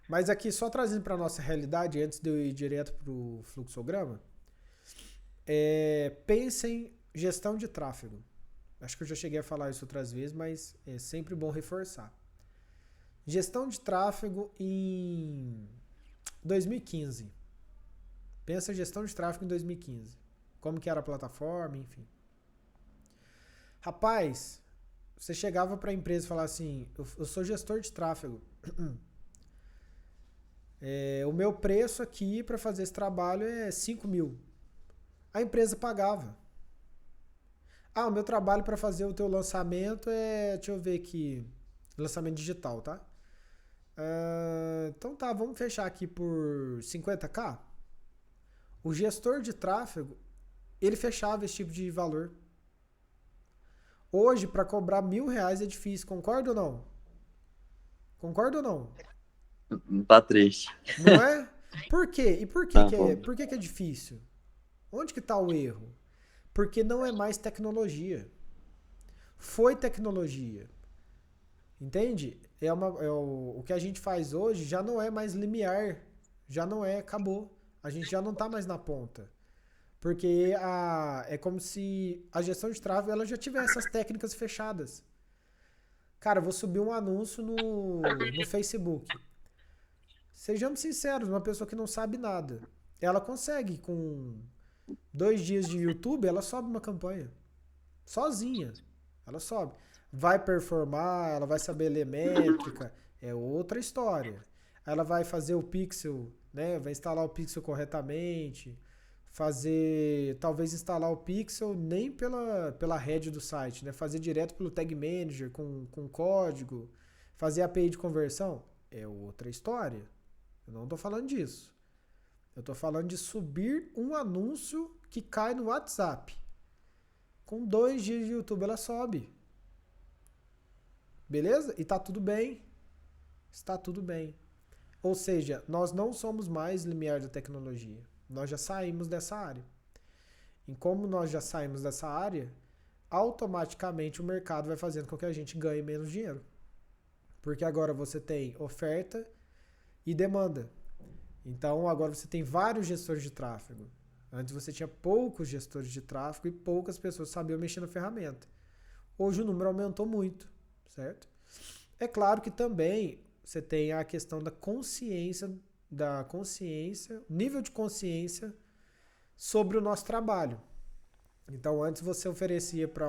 B: Mas aqui, só trazendo para nossa realidade, antes de eu ir direto para o fluxograma, pense em gestão de tráfego. Acho que eu já cheguei a falar isso outras vezes, mas é sempre bom reforçar. Gestão de tráfego em 2015. Pensa em gestão de tráfego em 2015. Como que era a plataforma, enfim. Rapaz, você chegava para a empresa e falava assim, eu sou gestor de tráfego. O meu preço aqui para fazer esse trabalho é 5 mil. A empresa pagava. O meu trabalho para fazer o teu lançamento deixa eu ver aqui, lançamento digital, tá? Então tá, vamos fechar aqui por 50k. O gestor de tráfego, ele fechava esse tipo de valor. Hoje, para cobrar R$ 1.000 é difícil, concorda ou não? Concorda ou não?
A: Tá triste.
B: Não é? Por quê? E
A: Tá bom.
B: por que é difícil? Onde que está o erro? Porque não é mais tecnologia. Foi tecnologia. Entende? O que a gente faz hoje já não é mais limiar. Já não é, acabou. A gente já não está mais na ponta. Porque é como se a gestão de tráfego ela já tivesse essas técnicas fechadas. Cara, eu vou subir um anúncio no Facebook. Sejamos sinceros, uma pessoa que não sabe nada, ela consegue, com 2 dias de YouTube, ela sobe uma campanha. Sozinha. Ela sobe. Vai performar, ela vai saber ler métrica, é outra história. Ela vai fazer o pixel, né? Vai instalar o pixel corretamente, talvez instalar o pixel nem pela head do site, né? Fazer direto pelo Tag Manager com código, fazer API de conversão, é outra história. Eu não estou falando disso. Eu estou falando de subir um anúncio que cai no WhatsApp. Com 2 dias de YouTube ela sobe. Beleza? E tá tudo bem. Está tudo bem. Ou seja, nós não somos mais limiar da tecnologia. Nós já saímos dessa área. E como nós já saímos dessa área, automaticamente o mercado vai fazendo com que a gente ganhe menos dinheiro. Porque agora você tem oferta e demanda. Então agora você tem vários gestores de tráfego. Antes você tinha poucos gestores de tráfego e poucas pessoas sabiam mexer na ferramenta. Hoje o número aumentou muito, certo? É claro que também você tem a questão da consciência, nível de consciência sobre o nosso trabalho. Então antes você oferecia para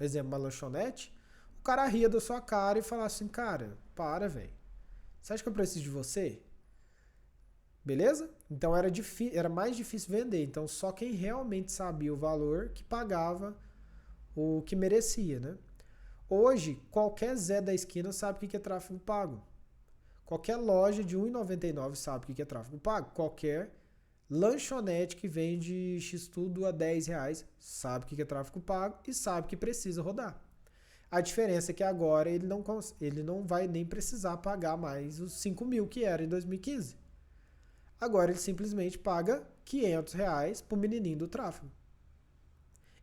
B: exemplo, uma lanchonete, o cara ria da sua cara e falava assim, cara, para, velho. Você acha que eu preciso de você? Beleza? Então era mais difícil vender. Então só quem realmente sabia o valor que pagava o que merecia, né? Hoje, qualquer Zé da esquina sabe o que é tráfego pago. Qualquer loja de R$1,99 sabe o que é tráfego pago. Qualquer lanchonete que vende X-Tudo a R$10 sabe o que é tráfego pago e sabe que precisa rodar. A diferença é que agora ele não vai nem precisar pagar mais os 5 mil que era em 2015. Agora ele simplesmente paga R$500 pro menininho do tráfego.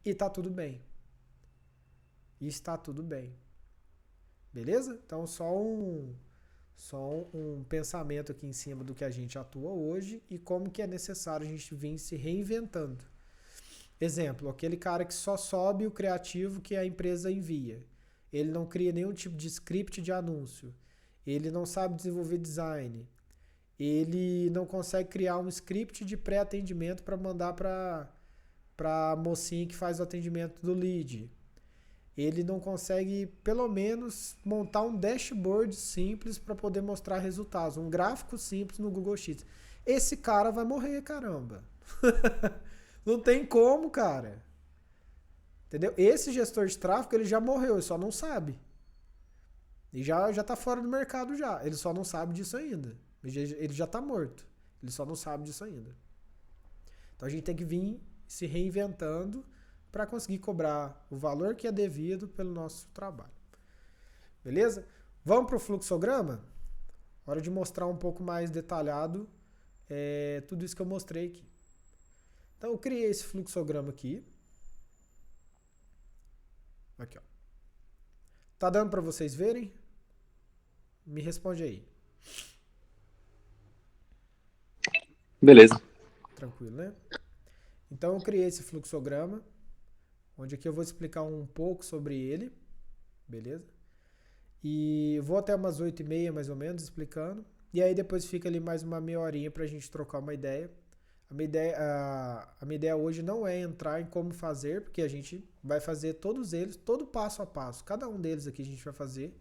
B: E tá tudo bem. E está tudo bem. Beleza? Então só um pensamento aqui em cima do que a gente atua hoje e como que é necessário a gente vir se reinventando. Exemplo, aquele cara que só sobe o criativo que a empresa envia. Ele não cria nenhum tipo de script de anúncio. Ele não sabe desenvolver design. Ele não consegue criar um script de pré-atendimento para mandar para a mocinha que faz o atendimento do lead. ele não consegue, pelo menos, montar um dashboard simples para poder mostrar resultados, um gráfico simples no Google Sheets. Esse cara vai morrer, caramba. Não tem como, cara. Entendeu? Esse gestor de tráfego, ele já morreu, ele só não sabe. E já tá fora do mercado já. Ele só não sabe disso ainda. Ele já tá morto. Ele só não sabe disso ainda. Então a gente tem que vir se reinventando para conseguir cobrar o valor que é devido pelo nosso trabalho. Beleza? Vamos para o fluxograma? Hora de mostrar um pouco mais detalhado tudo isso que eu mostrei aqui. Então eu criei esse fluxograma aqui. Aqui, ó. Tá dando para vocês verem? Me responde aí.
A: Beleza.
B: Tranquilo, né? Então eu criei esse fluxograma, onde aqui eu vou explicar um pouco sobre ele, beleza? E vou até umas 8h30 mais ou menos explicando, e aí depois fica ali mais uma meia horinha pra gente trocar uma ideia. A minha ideia hoje não é entrar em como fazer, porque a gente vai fazer todos eles, todo passo a passo, cada um deles aqui a gente vai fazer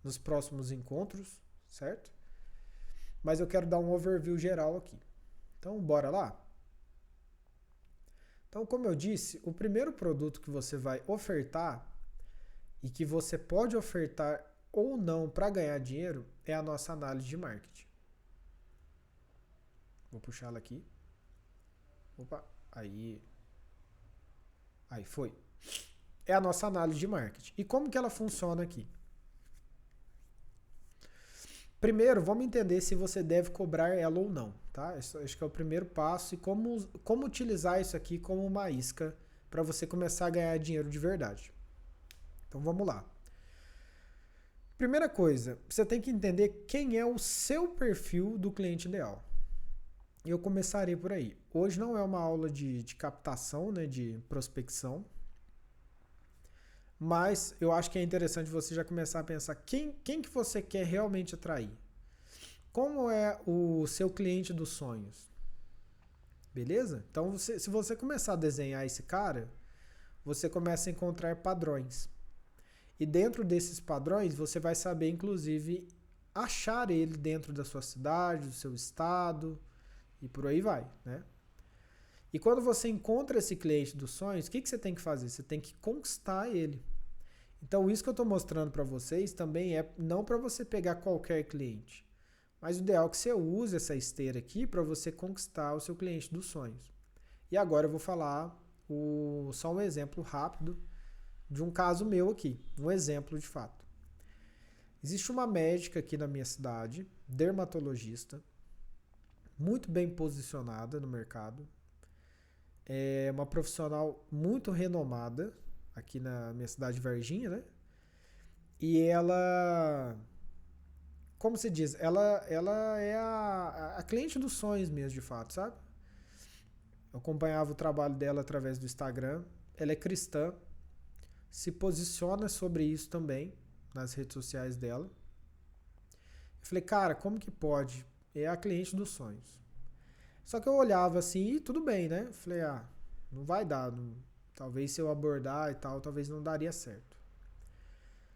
B: nos próximos encontros, certo? Mas eu quero dar um overview geral aqui. Então, bora lá? Então, como eu disse, o primeiro produto que você vai ofertar e que você pode ofertar ou não para ganhar dinheiro é a nossa análise de marketing. Vou puxar ela aqui. Opa, aí foi. É a nossa análise de marketing. E como que ela funciona aqui? Primeiro, vamos entender se você deve cobrar ela ou não, tá? Acho que é o primeiro passo e como utilizar isso aqui como uma isca para você começar a ganhar dinheiro de verdade. Então vamos lá. Primeira coisa, você tem que entender quem é o seu perfil do cliente ideal. Eu começarei por aí. Hoje não é uma aula de captação, né, de prospecção, mas eu acho que é interessante você já começar a pensar quem que você quer realmente atrair. Como é o seu cliente dos sonhos? Beleza? Então, se você começar a desenhar esse cara, você começa a encontrar padrões. E dentro desses padrões, você vai saber, inclusive, achar ele dentro da sua cidade, do seu estado, e por aí vai, né? E quando você encontra esse cliente dos sonhos, o que você tem que fazer? Você tem que conquistar ele. Então, isso que eu estou mostrando para vocês também é não para você pegar qualquer cliente, mas o ideal é que você use essa esteira aqui para você conquistar o seu cliente dos sonhos. E agora eu vou falar só um exemplo rápido de um caso meu aqui, um exemplo de fato. Existe uma médica aqui na minha cidade, dermatologista, muito bem posicionada no mercado, é uma profissional muito renomada aqui na minha cidade de Varginha, né? E ela, como se diz, ela é a cliente dos sonhos mesmo, de fato, sabe? Eu acompanhava o trabalho dela através do Instagram. Ela é cristã, se posiciona sobre isso também nas redes sociais dela. Eu falei, cara, como que pode? É a cliente dos sonhos. Só que eu olhava assim e tudo bem, né? Eu falei, não vai dar. Talvez se eu abordar e tal, talvez não daria certo.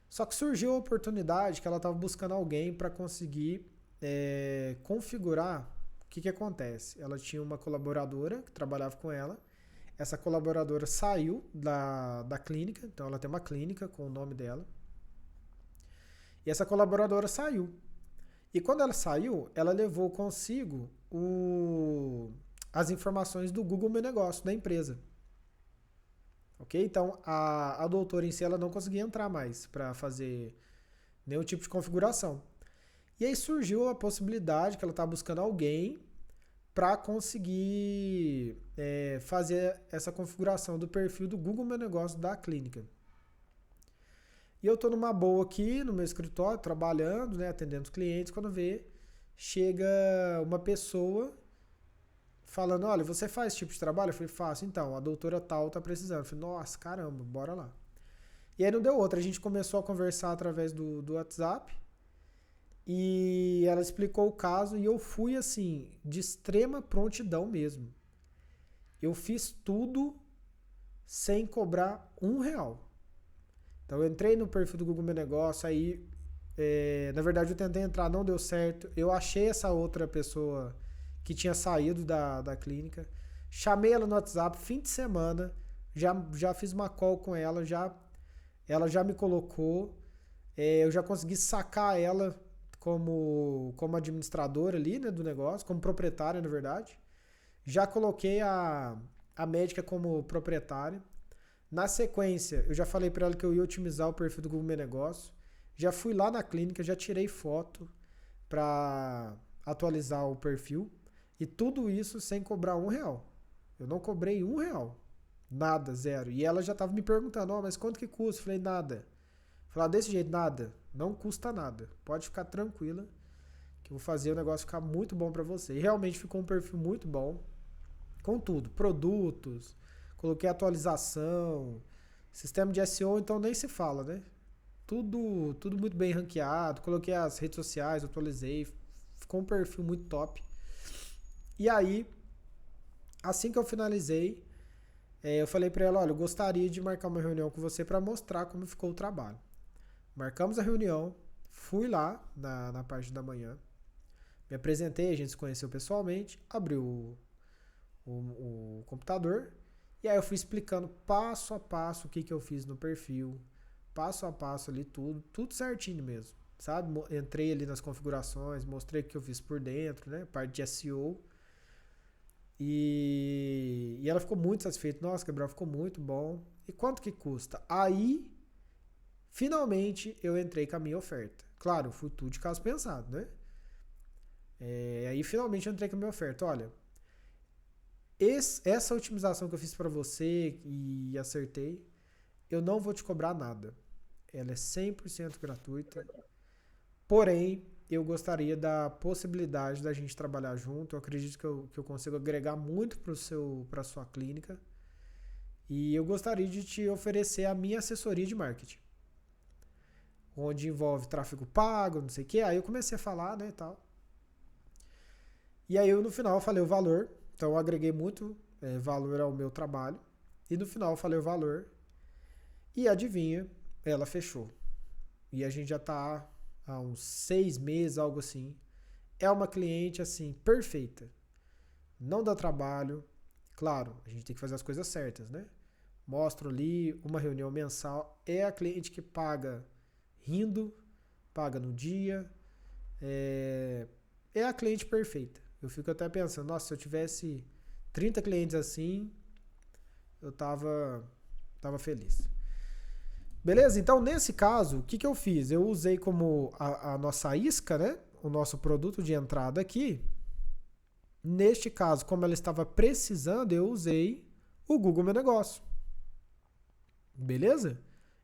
B: Só que surgiu a oportunidade que ela estava buscando alguém para conseguir configurar. O que acontece? Ela tinha uma colaboradora que trabalhava com ela. Essa colaboradora saiu da clínica, então ela tem uma clínica com o nome dela. E essa colaboradora saiu. E quando ela saiu, ela levou consigo as informações do Google Meu Negócio, da empresa. Ok? Então, a doutora em si, ela não conseguia entrar mais para fazer nenhum tipo de configuração. E aí surgiu a possibilidade que ela estava buscando alguém para conseguir fazer essa configuração do perfil do Google Meu Negócio da clínica. E eu estou numa boa aqui no meu escritório, trabalhando, né, atendendo os clientes, quando chega uma pessoa falando, olha, você faz esse tipo de trabalho? Eu falei, faço. Então, a doutora tal tá precisando. Eu falei, nossa, caramba, bora lá. E aí não deu outra, a gente começou a conversar através do WhatsApp e ela explicou o caso e eu fui, assim, de extrema prontidão mesmo. Eu fiz tudo sem cobrar R$1. Então eu entrei no perfil do Google Meu Negócio, aí na verdade eu tentei entrar, não deu certo. Eu achei essa outra pessoa que tinha saído da clínica, chamei ela no WhatsApp, fim de semana, já fiz uma call com ela, ela já me colocou, eu já consegui sacar ela como administradora ali, né, do negócio, como proprietária, na verdade. Já coloquei a médica como proprietária. Na sequência, eu já falei para ela que eu ia otimizar o perfil do Google Meu Negócio. Já fui lá na clínica, já tirei foto para atualizar o perfil. E tudo isso sem cobrar R$1. Eu não cobrei R$1. Nada, zero. E ela já tava me perguntando, mas quanto que custa? Eu falei, nada. Falar desse jeito, nada. Não custa nada. Pode ficar tranquila que eu vou fazer o negócio ficar muito bom para você. E realmente ficou um perfil muito bom. Com tudo. Produtos, coloquei atualização, sistema de SEO, então nem se fala, né? Tudo muito bem ranqueado. Coloquei as redes sociais, atualizei. Ficou um perfil muito top. E aí, assim que eu finalizei, eu falei pra ela, olha, eu gostaria de marcar uma reunião com você para mostrar como ficou o trabalho. Marcamos a reunião, fui lá na parte da manhã, me apresentei, a gente se conheceu pessoalmente, abriu o computador, e aí eu fui explicando passo a passo o que eu fiz no perfil, passo a passo ali tudo certinho mesmo, sabe? Entrei ali nas configurações, mostrei o que eu fiz por dentro, né? Parte de SEO. E ela ficou muito satisfeita. Nossa, Gabriel, ficou muito bom. E quanto que custa? Aí, finalmente, eu entrei com a minha oferta. Claro, fui tudo de caso pensado, né? Aí, finalmente, eu entrei com a minha oferta. Olha, essa otimização que eu fiz para você e acertei, eu não vou te cobrar nada. Ela é 100% gratuita. Porém, eu gostaria da possibilidade da gente trabalhar junto. Eu acredito que eu consigo agregar muito para a sua clínica. E eu gostaria de te oferecer a minha assessoria de marketing, onde envolve tráfego pago, não sei o que. Aí eu comecei a falar, né, e tal. E aí eu, no final, eu falei o valor. Então eu agreguei muito valor ao meu trabalho. E no final eu falei o valor. E adivinha, ela fechou. E a gente já tá há uns 6 meses, algo assim. É uma cliente, assim, perfeita. Não dá trabalho. Claro, a gente tem que fazer as coisas certas, né? Mostro ali uma reunião mensal. É a cliente que paga rindo, paga no dia. É a cliente perfeita. Eu fico até pensando, nossa, se eu tivesse 30 clientes assim, eu tava feliz. Beleza? Então, nesse caso, o que eu fiz? Eu usei como a nossa isca, né? O nosso produto de entrada aqui. Neste caso, como ela estava precisando, eu usei o Google Meu Negócio. Beleza?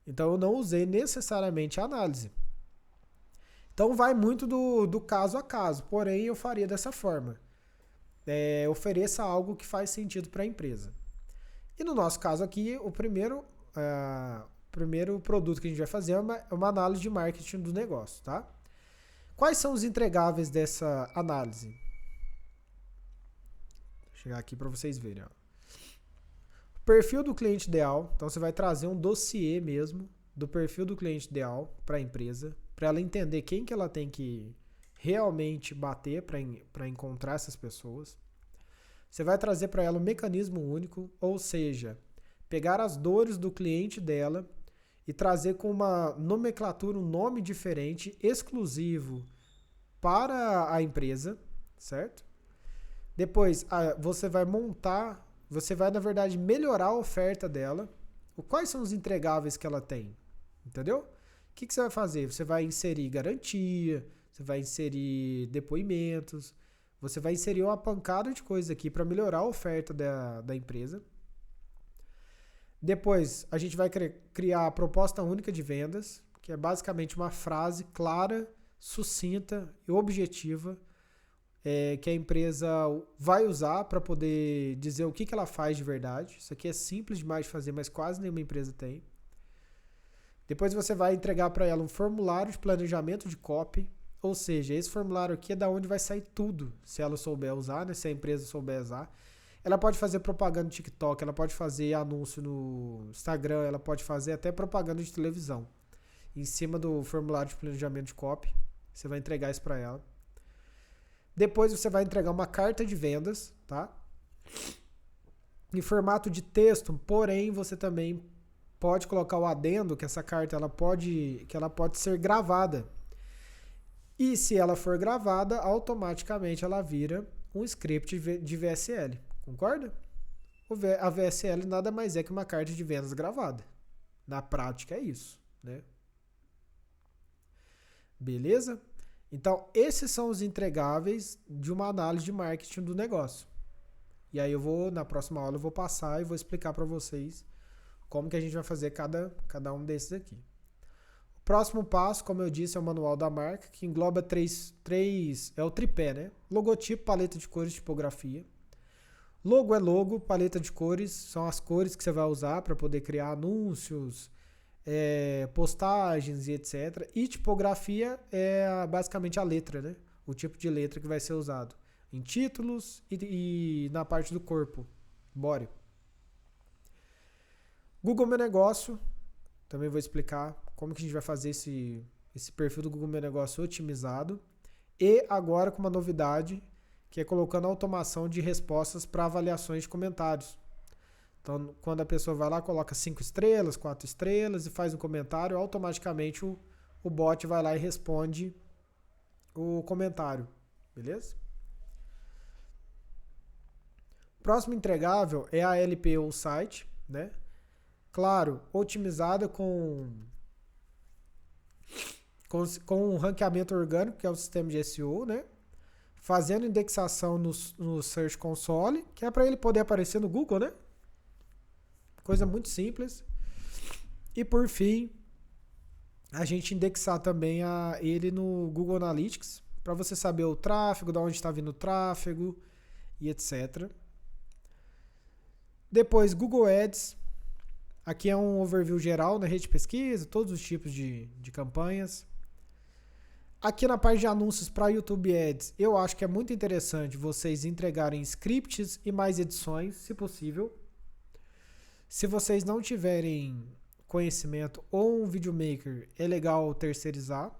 B: Então, eu não usei necessariamente a análise. Então, vai muito do caso a caso. Porém, eu faria dessa forma. Ofereça algo que faz sentido para a empresa. E no nosso caso aqui, o primeiro produto que a gente vai fazer é uma análise de marketing do negócio, tá? Quais são os entregáveis dessa análise? Vou chegar aqui para vocês verem. Ó. O perfil do cliente ideal. Então, você vai trazer um dossiê mesmo do perfil do cliente ideal para a empresa, para ela entender quem que ela tem que realmente bater para encontrar essas pessoas. Você vai trazer para ela um mecanismo único, ou seja, pegar as dores do cliente dela e trazer com uma nomenclatura, um nome diferente, exclusivo para a empresa, certo? Depois, você vai na verdade, melhorar a oferta dela. Quais são os entregáveis que ela tem? Entendeu? O que você vai fazer? Você vai inserir garantia, você vai inserir depoimentos, você vai inserir uma pancada de coisas aqui para melhorar a oferta da empresa. Depois, a gente vai criar a proposta única de vendas, que é basicamente uma frase clara, sucinta e objetiva que a empresa vai usar para poder dizer o que ela faz de verdade. Isso aqui é simples demais de fazer, mas quase nenhuma empresa tem. Depois você vai entregar para ela um formulário de planejamento de copy, ou seja, esse formulário aqui é da onde vai sair tudo, se ela souber usar, né? Se a empresa souber usar. Ela pode fazer propaganda no TikTok, ela pode fazer anúncio no Instagram, ela pode fazer até propaganda de televisão. Em cima do formulário de planejamento de copy, você vai entregar isso para ela. Depois você vai entregar uma carta de vendas, tá? Em formato de texto, porém você também pode colocar o adendo que essa carta ela pode ser gravada. E se ela for gravada, automaticamente ela vira um script de VSL. Concorda? A VSL nada mais é que uma carta de vendas gravada. Na prática é isso, né? Beleza? Então, esses são os entregáveis de uma análise de marketing do negócio. E aí na próxima aula eu vou passar e vou explicar para vocês como que a gente vai fazer cada um desses aqui. O próximo passo, como eu disse, é o manual da marca, que engloba três é o tripé, né? Logotipo, paleta de cores, tipografia. Logo é logo, paleta de cores, são as cores que você vai usar para poder criar anúncios, postagens e etc. E tipografia é basicamente a letra, né? O tipo de letra que vai ser usado em títulos e na parte do corpo, body. Google Meu Negócio, também vou explicar como que a gente vai fazer esse perfil do Google Meu Negócio otimizado. E agora com uma novidade, que é colocando automação de respostas para avaliações de comentários. Então, quando a pessoa vai lá, coloca 5 estrelas, 4 estrelas e faz um comentário, automaticamente o bot vai lá e responde o comentário. Beleza? Próximo entregável é a LPO site, né? Claro, otimizada com um ranqueamento orgânico, que é o sistema de SEO, né? Fazendo indexação no Search Console, que é para ele poder aparecer no Google, né? Coisa muito simples. E por fim, a gente indexar também ele no Google Analytics, para você saber o tráfego, de onde está vindo o tráfego e etc. Depois, Google Ads. Aqui é um overview geral na rede de pesquisa, todos os tipos de campanhas. Aqui na parte de anúncios para YouTube Ads, eu acho que é muito interessante vocês entregarem scripts e mais edições, se possível. Se vocês não tiverem conhecimento ou um videomaker, é legal terceirizar.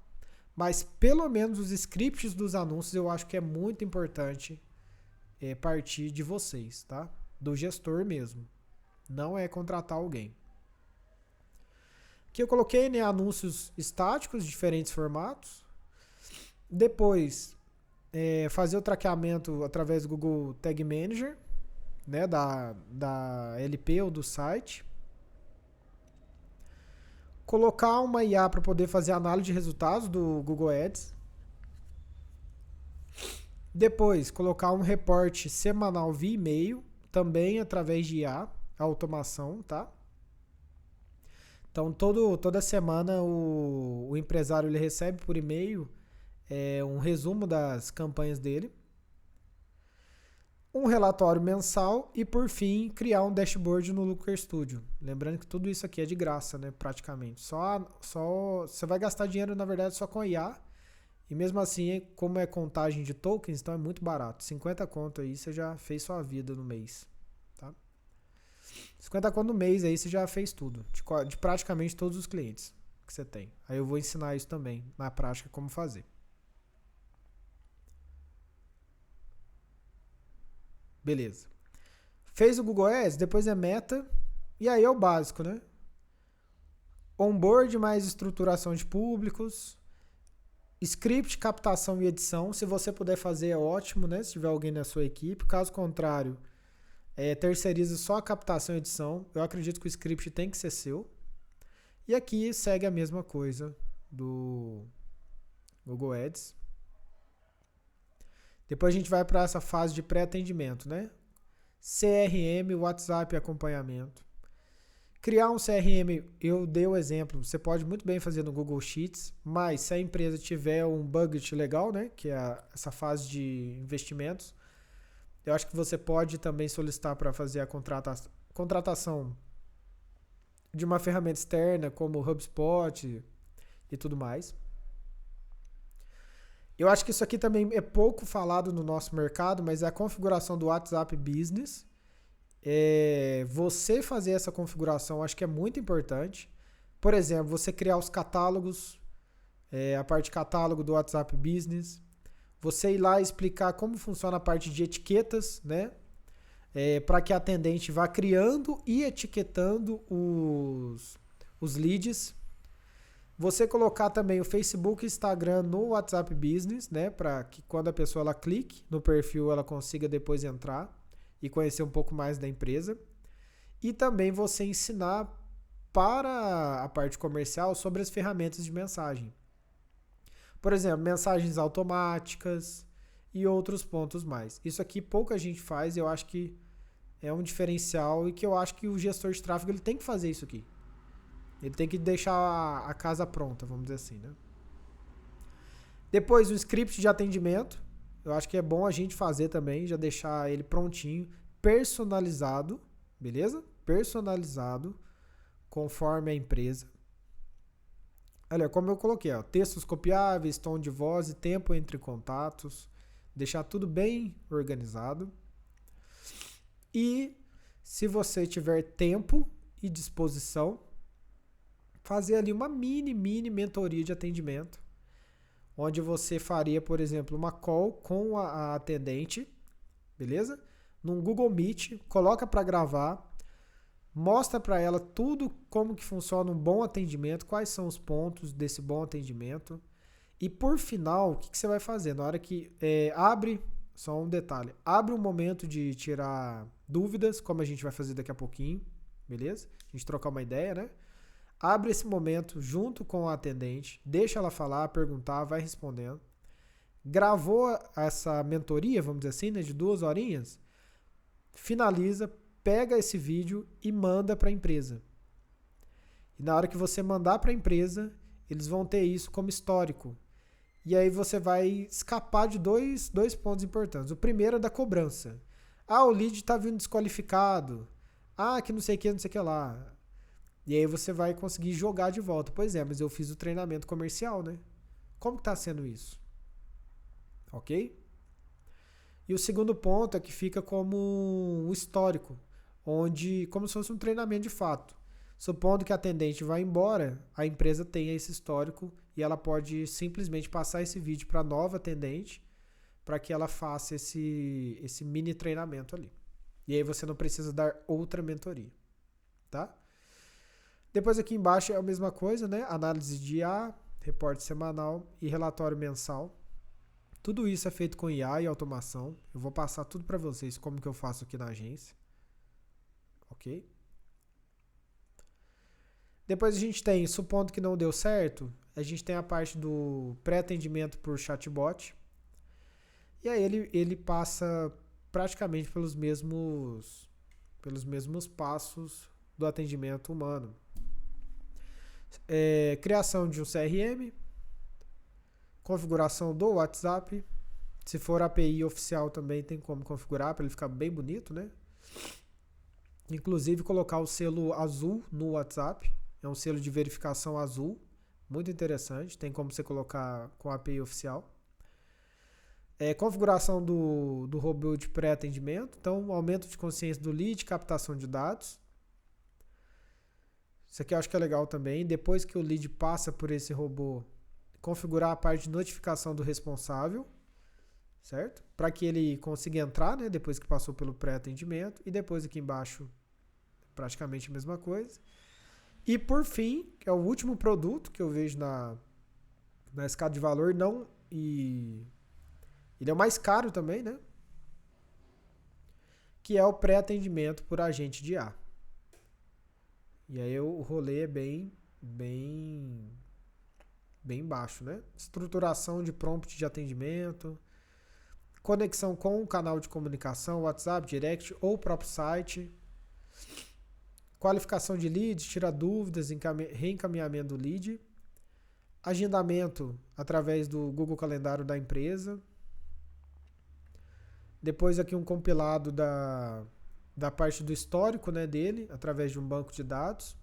B: Mas pelo menos os scripts dos anúncios eu acho que é muito importante partir de vocês, tá? Do gestor mesmo. Não é contratar alguém. Aqui eu coloquei, né, anúncios estáticos de diferentes formatos. Depois, fazer o traqueamento através do Google Tag Manager, né, da LP ou do site. Colocar uma IA para poder fazer análise de resultados do Google Ads. Depois, colocar um reporte semanal via e-mail, também através de IA, automação, tá? Então, toda semana o empresário ele recebe por e-mail um resumo das campanhas dele, um relatório mensal e, por fim, criar um dashboard no Looker Studio. Lembrando que tudo isso aqui é de graça, né? Praticamente. Só você vai gastar dinheiro, na verdade, só com a IA. E mesmo assim, como é contagem de tokens, então é muito barato. 50 conto aí, você já fez sua vida no mês. Tá? 50 conto no mês aí, você já fez tudo. De praticamente todos os clientes que você tem. Aí eu vou ensinar isso também, na prática, como fazer. Beleza. Fez o Google Ads, depois é meta. E aí é o básico, né? Onboard mais estruturação de públicos. Script, captação e edição. Se você puder fazer é ótimo, né? Se tiver alguém na sua equipe. Caso contrário, terceiriza só a captação e edição. Eu acredito que o script tem que ser seu. E aqui segue a mesma coisa do Google Ads. Depois a gente vai para essa fase de pré-atendimento, né? CRM, WhatsApp e acompanhamento. Criar um CRM, eu dei o exemplo, você pode muito bem fazer no Google Sheets, mas se a empresa tiver um budget legal, né, que é essa fase de investimentos, eu acho que você pode também solicitar para fazer a contratação de uma ferramenta externa, como o HubSpot e tudo mais. Eu acho que isso aqui também é pouco falado no nosso mercado, mas é a configuração do WhatsApp Business Você fazer essa configuração acho que é muito importante. Por exemplo, você criar os catálogos, a parte de catálogo do WhatsApp Business. Você ir lá e explicar como funciona a parte de etiquetas, né? Para que a atendente vá criando e etiquetando os leads. Você colocar também o Facebook e Instagram no WhatsApp Business, né? Para que quando a pessoa ela clique no perfil, ela consiga depois entrar e conhecer um pouco mais da empresa. E também você ensinar para a parte comercial sobre as ferramentas de mensagem. Por exemplo, mensagens automáticas e outros pontos mais. Isso aqui pouca gente faz, eu acho que é um diferencial e que eu acho que o gestor de tráfego ele tem que fazer isso aqui. Ele tem que deixar a casa pronta, vamos dizer assim, né? Depois, o script de atendimento. Eu acho que é bom a gente fazer também, já deixar ele prontinho, personalizado, beleza? Personalizado, conforme a empresa. Olha, como eu coloquei, ó, textos copiáveis, tom de voz e tempo entre contatos. Deixar tudo bem organizado. E, se você tiver tempo e disposição, fazer ali uma mini mentoria de atendimento, onde você faria, por exemplo, uma call com a atendente, beleza? Num Google Meet, coloca para gravar, mostra para ela tudo como que funciona um bom atendimento, quais são os pontos desse bom atendimento. E por final, o que você vai fazer? Na hora que abre, só um detalhe, abre um momento de tirar dúvidas, como a gente vai fazer daqui a pouquinho, beleza? A gente trocar uma ideia, né? Abre esse momento junto com a atendente, deixa ela falar, perguntar, vai respondendo. Gravou essa mentoria, vamos dizer assim, né, de 2 horinhas, finaliza, pega esse vídeo e manda para a empresa. E na hora que você mandar para a empresa, eles vão ter isso como histórico. E aí você vai escapar de dois pontos importantes. O primeiro é da cobrança. Ah, o lead está vindo desqualificado. Ah, que não sei o que lá. E aí você vai conseguir jogar de volta. Pois é, mas eu fiz o treinamento comercial, né? Como que está sendo isso? Ok? E o segundo ponto é que fica como um histórico, onde, como se fosse um treinamento de fato. Supondo que a atendente vai embora, a empresa tem esse histórico e ela pode simplesmente passar esse vídeo para a nova atendente para que ela faça esse mini treinamento ali. E aí você não precisa dar outra mentoria, tá? Depois aqui embaixo é a mesma coisa, né? Análise de IA, reporte semanal e relatório mensal. Tudo isso é feito com IA e automação. Eu vou passar tudo para vocês como que eu faço aqui na agência. Ok? Depois a gente tem, supondo que não deu certo, a gente tem a parte do pré-atendimento por chatbot. E aí ele passa praticamente pelos mesmos passos do atendimento humano. Criação de um CRM, configuração do WhatsApp. Se for API oficial também tem como configurar para ele ficar bem bonito, né? Inclusive colocar o selo azul no WhatsApp. É um selo de verificação azul. Muito interessante. Tem como você colocar com a API oficial. Configuração do robô de pré-atendimento. Então, aumento de consciência do lead, captação de dados. Isso aqui eu acho que é legal também. Depois que o lead passa por esse robô, configurar a parte de notificação do responsável, certo? Para que ele consiga entrar, né? Depois que passou pelo pré-atendimento. E depois aqui embaixo, praticamente a mesma coisa. E por fim, que é o último produto que eu vejo na escada de valor, ele é o mais caro também, né? Que é o pré-atendimento por agente de IA. E aí o rolê é bem baixo, né? Estruturação de prompt de atendimento, conexão com o canal de comunicação, WhatsApp, Direct ou próprio site, qualificação de leads, tira dúvidas, reencaminhamento do lead, agendamento através do Google Calendário da empresa, depois aqui um compilado da parte do histórico, né, dele, através de um banco de dados,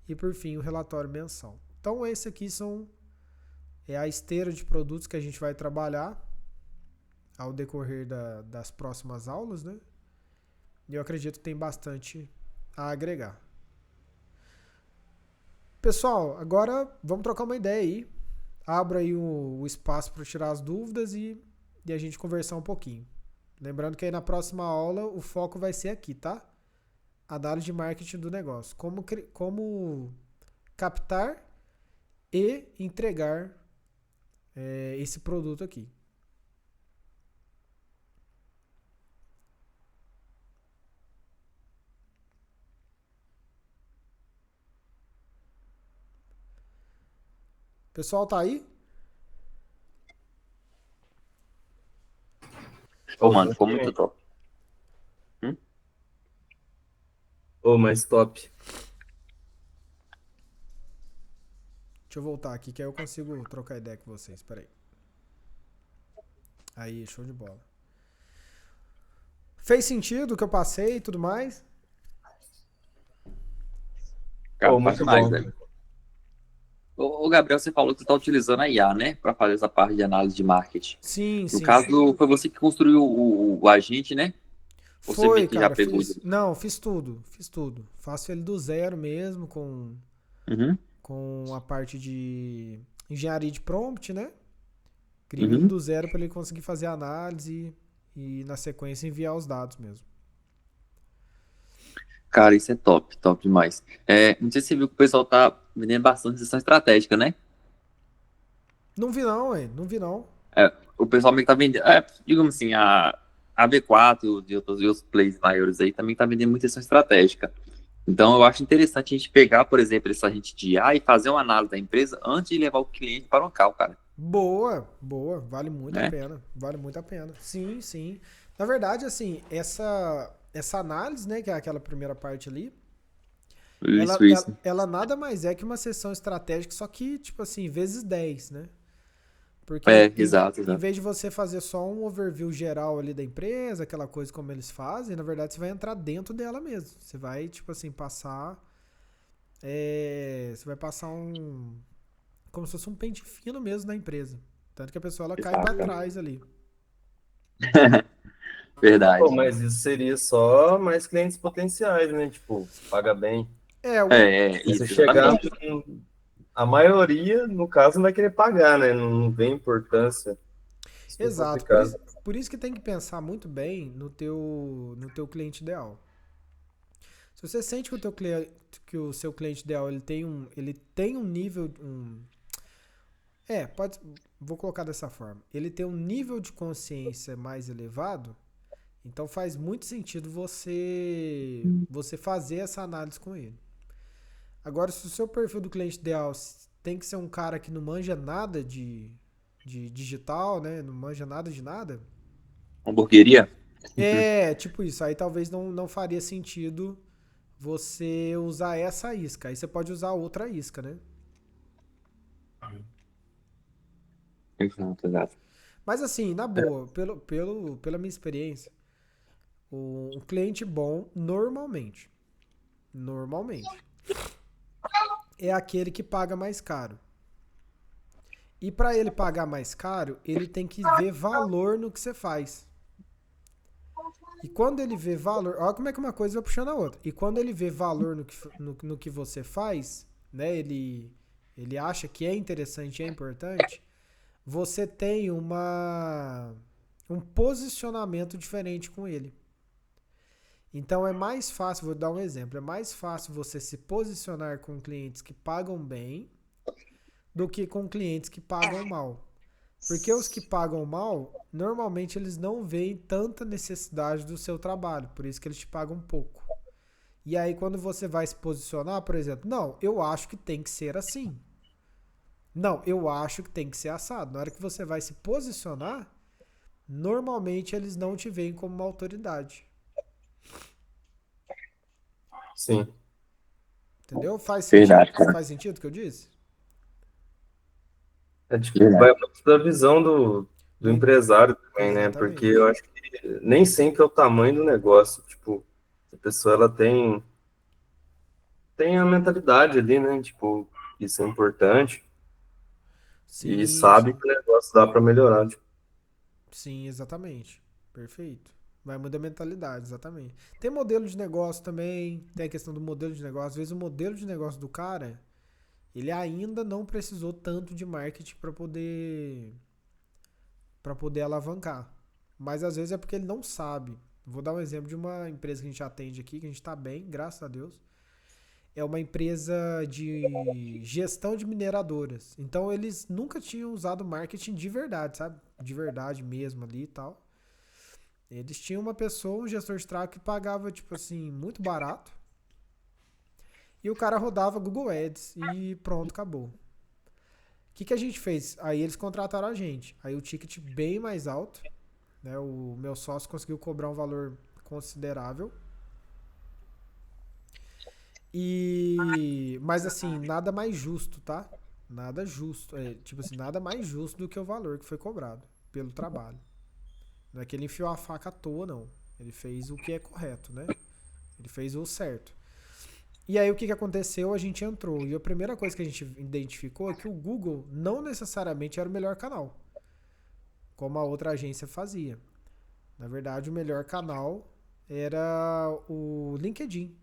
B: e por fim o relatório mensal. Então esse aqui é a esteira de produtos que a gente vai trabalhar ao decorrer das próximas aulas, né? E eu acredito que tem bastante a agregar. Pessoal, agora vamos trocar uma ideia aí. Abro aí o espaço para tirar as dúvidas e a gente conversar um pouquinho. Lembrando que aí na próxima aula o foco vai ser aqui, tá? Análise de marketing do negócio. Como captar e entregar esse produto aqui. Pessoal, tá aí?
A: Ô, mano, ficou muito top.
D: Ô, mas top.
B: Deixa eu voltar aqui que aí eu consigo trocar ideia com vocês. Espera aí. Aí, show de bola. Fez sentido o que eu passei e tudo mais?
A: Cara,
D: Pô,
A: faz
D: muito
A: demais,
D: bom.
A: velho. Ô, Gabriel, você falou que você tá utilizando a IA, né? Pra fazer essa parte de análise de marketing.
B: Sim,
A: No
B: sim.
A: caso, foi você que construiu o agente, né? Ou você
B: Foi,
A: meio que já
B: cara,
A: pegou
B: fiz. Não, fiz tudo. Fiz tudo. Faço ele do zero mesmo,
A: Uhum,
B: com a parte de engenharia de prompt, né? Crio ele
A: uhum.
B: do zero para ele conseguir fazer a análise e, na sequência, enviar os dados mesmo.
A: Cara, isso é top, top demais. Não sei se você viu que o pessoal tá vendendo bastante sessão estratégica, né?
B: Não vi não, ué. Não vi não.
A: O pessoal meio que tá vendendo, digamos assim, a V4 e outros plays maiores aí também tá vendendo muita sessão estratégica. Então, eu acho interessante a gente pegar, por exemplo, esse agente de IA e fazer uma análise da empresa antes de levar o cliente para o local, cara.
B: Boa, boa. Vale muito a
A: Né?
B: pena. Vale muito a pena. Sim, sim. Na verdade, assim, essa análise, né, que é aquela primeira parte ali,
A: Isso, isso.
B: ela nada mais é que uma sessão estratégica, só que, tipo assim, vezes 10, né? Porque
A: Exato,
B: em
A: exato.
B: vez de você fazer só um overview geral ali da empresa, aquela coisa como eles fazem, na verdade você vai entrar dentro dela mesmo. Você vai, tipo assim, passar. Você vai passar um. Como se fosse um pente fino mesmo na empresa. Tanto que a pessoa ela cai
A: Exato,
B: pra
A: cara.
B: trás ali.
D: Pô,
A: Verdade.
D: mas isso seria só mais clientes potenciais, né? Tipo, paga bem.
B: É, o,
D: Se você
A: Isso,
D: chegar,
A: exatamente.
D: a maioria, no caso, não vai querer pagar, né? Não vê importância. Isso que é
B: exato.
D: complicado.
B: Por isso que tem que pensar muito bem no teu cliente ideal. Se você sente que que o seu cliente ideal ele tem um nível. Vou colocar dessa forma. Ele tem um nível de consciência mais elevado, então faz muito sentido você fazer essa análise com ele. Agora, se o seu perfil do cliente ideal tem que ser um cara que não manja nada de digital, né? Não manja nada de nada.
A: Hamburgueria?
B: Tipo isso. Aí talvez não faria sentido você usar essa isca. Aí você pode usar outra isca, né?
A: Exato, exato.
B: Mas assim, na boa, pela minha experiência, um cliente bom, normalmente, é aquele que paga mais caro. E para ele pagar mais caro, ele tem que ver valor no que você faz. E quando ele vê valor, olha como é que uma coisa vai puxando a outra. E quando ele vê valor no que você faz, né? Ele acha que é interessante, é importante, você tem um posicionamento diferente com ele. Então é mais fácil, vou dar um exemplo, é mais fácil você se posicionar com clientes que pagam bem do que com clientes que pagam mal. Porque os que pagam mal, normalmente eles não veem tanta necessidade do seu trabalho, por isso que eles te pagam pouco. E aí quando você vai se posicionar, por exemplo, não, eu acho que tem que ser assim. Não, eu acho que tem que ser assado. Na hora que você vai se posicionar, normalmente eles não te veem como uma autoridade.
D: Sim.
B: Entendeu? Faz sentido?
A: Verdade, cara.
B: Faz sentido o que eu disse?
D: É tipo,
A: Verdade.
D: vai muito da visão do
B: Do-
D: empresário também, né? Porque eu
B: Exatamente.
D: acho que nem sempre é o tamanho do negócio. Tipo, a pessoa ela tem a mentalidade ali, né? Tipo, isso é importante e
B: Sim,
D: sabe que o negócio dá para melhorar. Tipo,
B: sim, exatamente. Perfeito. Vai mudar a mentalidade, exatamente. Tem modelo de negócio também, tem a questão do modelo de negócio. Às vezes o modelo de negócio do cara, ele ainda não precisou tanto de marketing para poder alavancar. Mas às vezes é porque ele não sabe. Vou dar um exemplo de uma empresa que a gente atende aqui, que a gente está bem, graças a Deus. É uma empresa de gestão de mineradoras. Então eles nunca tinham usado marketing de verdade, sabe? De verdade mesmo ali e tal. Eles tinham uma pessoa, um gestor de tráfego que pagava, tipo assim, muito barato. E o cara rodava Google Ads e pronto, acabou. O que a gente fez? Aí eles contrataram a gente. Aí o ticket bem mais alto, né? O meu sócio conseguiu cobrar um valor considerável. Mas assim, nada mais justo, tá? Nada justo. Tipo assim, nada mais justo do que o valor que foi cobrado pelo trabalho. Não é que ele enfiou a faca à toa, não. Ele fez o que é correto, né? Ele fez o certo. E aí o que aconteceu? A gente entrou. E a primeira coisa que a gente identificou é que o Google não necessariamente era o melhor canal, como a outra agência fazia. Na verdade, o melhor canal era o LinkedIn.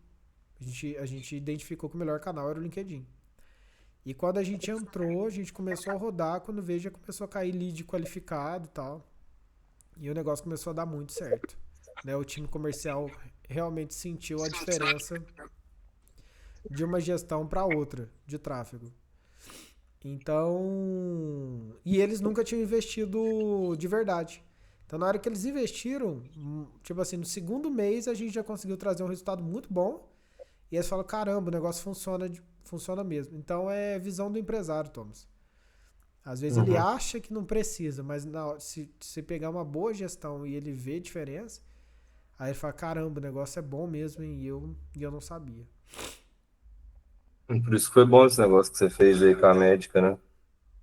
B: A gente identificou que o melhor canal era o LinkedIn. E quando a gente entrou, a gente começou a rodar, quando veio já começou a cair lead qualificado e tal. E o negócio começou a dar muito certo. Né? O time comercial realmente sentiu a diferença de uma gestão para outra de tráfego. Então, e eles nunca tinham investido de verdade. Então, na hora que eles investiram, tipo assim, no segundo mês a gente já conseguiu trazer um resultado muito bom. E eles falam, caramba, o negócio funciona mesmo. Então, é visão do empresário, Thomas. Às vezes ele acha que não precisa, mas se você pegar uma boa gestão e ele vê a diferença, aí ele fala, caramba, o negócio é bom mesmo, hein? E eu não sabia.
D: Por isso que foi bom esse negócio que você fez aí com a médica, né?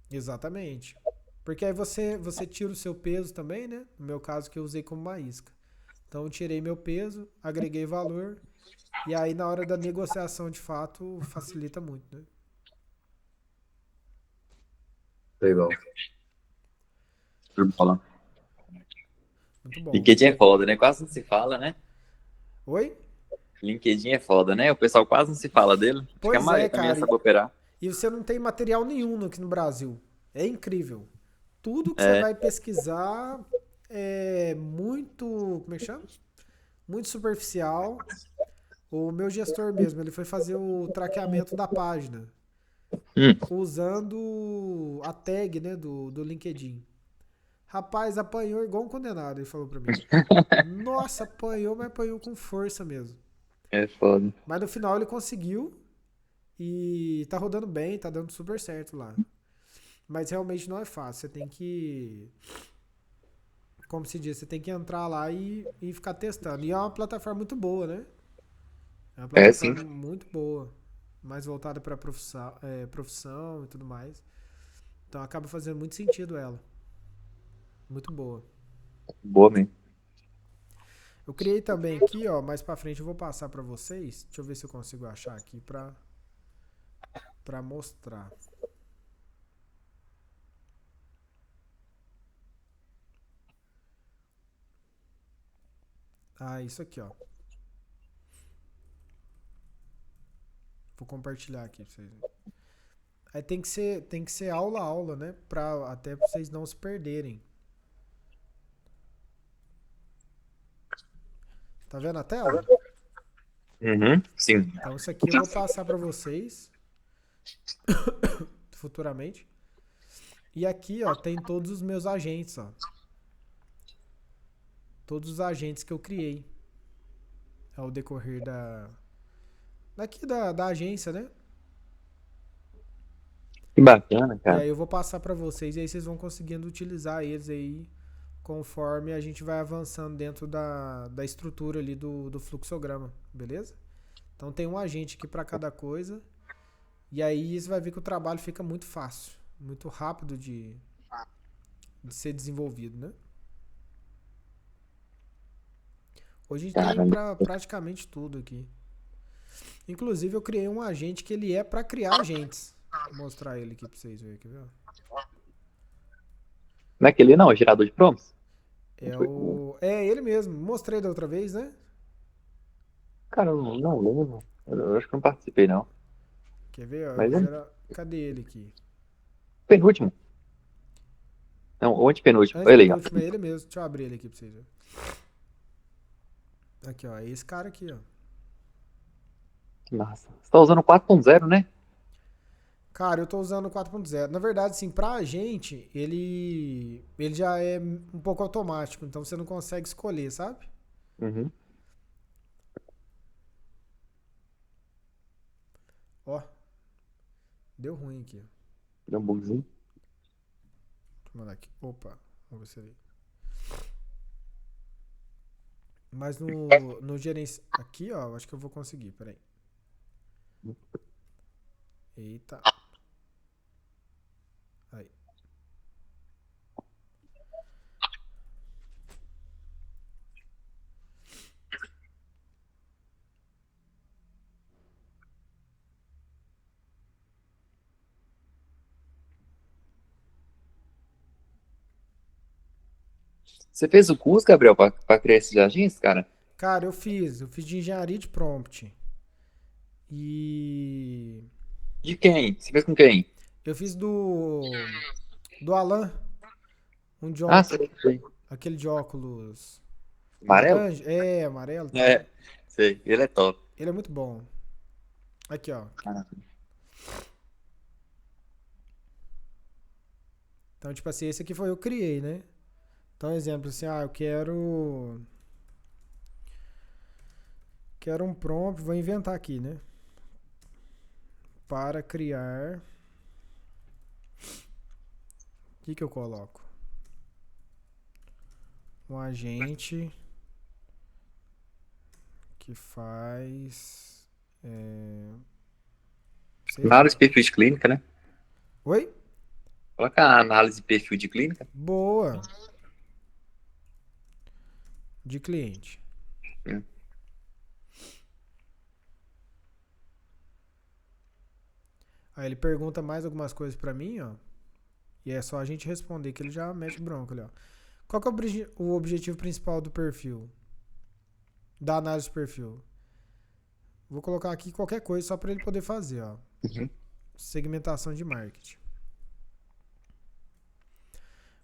B: Exatamente. Porque aí você tira o seu peso também, né? No meu caso, que eu usei como uma isca. Então eu tirei meu peso, agreguei valor, e aí na hora da negociação, de fato, facilita muito, né?
D: Legal.
B: Muito bom.
A: LinkedIn é foda, né? Quase não se fala, né?
B: Oi?
A: LinkedIn é foda, né? O pessoal quase não se fala dele. Acho que a
B: Pois
A: maioria
B: é,
A: também é
B: cara.
A: saber operar.
B: E você não tem material nenhum aqui no Brasil. É incrível. Tudo que você
A: É,
B: vai pesquisar é muito, como é que chama? Muito superficial. O meu gestor mesmo, ele foi fazer o traqueamento da página usando a tag, né, do LinkedIn. Rapaz, apanhou igual um condenado, ele falou pra mim. Nossa, apanhou, mas apanhou com força mesmo.
A: é foda.
B: Mas no final ele conseguiu e tá rodando bem, tá dando super certo lá. Mas realmente não é fácil, você tem que, como se diz, você tem que entrar lá e ficar testando. E é uma plataforma muito boa, né? É uma
A: É, sim.
B: plataforma muito boa, mais voltada para profissão e tudo mais. Então acaba fazendo muito sentido ela. Muito boa.
A: Boa mesmo.
B: Eu criei também aqui, ó, mais para frente eu vou passar para vocês. Deixa eu ver se eu consigo achar aqui para mostrar. Ah, isso aqui, ó. Vou compartilhar aqui pra vocês verem. Aí tem que ser aula a aula, né? Até pra vocês não se perderem. Tá vendo a tela?
A: Sim.
B: Então isso aqui eu vou passar pra vocês futuramente. E aqui, ó, tem todos os meus agentes, ó. Todos os agentes que eu criei ao decorrer da agência, né?
A: Que bacana,
B: E
A: cara.
B: aí eu vou passar pra vocês e aí vocês vão conseguindo utilizar eles aí conforme a gente vai avançando dentro da estrutura ali do fluxograma, beleza? Então tem um agente aqui para cada coisa e aí você vai ver que o trabalho fica muito fácil, muito rápido de ser desenvolvido, né? Hoje a gente tem para praticamente tudo aqui. Inclusive eu criei um agente que ele é para criar agentes. Vou mostrar ele aqui para vocês verem, quer ver?
A: Não é aquele não, é gerador de prompts?
B: É ele mesmo. Mostrei da outra vez, né?
A: Cara, eu não lembro. Eu acho que eu não participei, não.
B: Quer ver? Ó, eu
A: Mas
B: vou
A: é
B: gerar. Cadê ele aqui?
A: penúltimo. Não, o antepenúltimo. Olha aí, ó.
B: Antepenúltimo é ele mesmo. Deixa eu abrir ele aqui pra vocês verem. Aqui, ó. É esse cara aqui, ó.
A: Que massa. Você tá usando o 4.0, né?
B: Cara, eu tô usando o 4.0. Na verdade, assim, pra gente, ele já é um pouco automático, então você não consegue escolher, sabe?
A: Uhum.
B: Ó, deu ruim aqui.
A: Deu um bugzinho.
B: Deixa eu mandar aqui. Opa, vamos ver se ele. Mas no gerência. Aqui, ó, acho que eu vou conseguir, peraí. Eita. Aí.
A: Você fez o curso, Gabriel, pra criar esses agentes, cara?
B: Cara, eu fiz de engenharia de prompt. E
A: De quem? Você fez com quem?
B: eu fiz do Alan, um de
A: Ah,
B: óculos,
A: sei.
B: aquele de óculos
A: Amarelo?
B: laranja, amarelo e
A: É,
B: tal.
A: sei. Ele é top.
B: Ele é muito bom. Aqui, ó.
A: Caraca.
B: Então, tipo assim, esse aqui foi eu que criei, né? Então, exemplo assim, eu quero um prompt, vou inventar aqui, né? Para criar, o que que eu coloco? Um agente que faz, sei lá.
A: Análise de perfil de clínica, né?
B: Oi?
A: Coloca a análise de perfil de clínica.
B: Boa. De cliente.
A: Hum.
B: Aí ele pergunta mais algumas coisas pra mim, ó. E é só a gente responder que ele já mete bronca ali, ó. Qual que é o objetivo principal do perfil? Da análise de perfil? Vou colocar aqui qualquer coisa só pra ele poder fazer, ó.
A: Uhum.
B: Segmentação de marketing.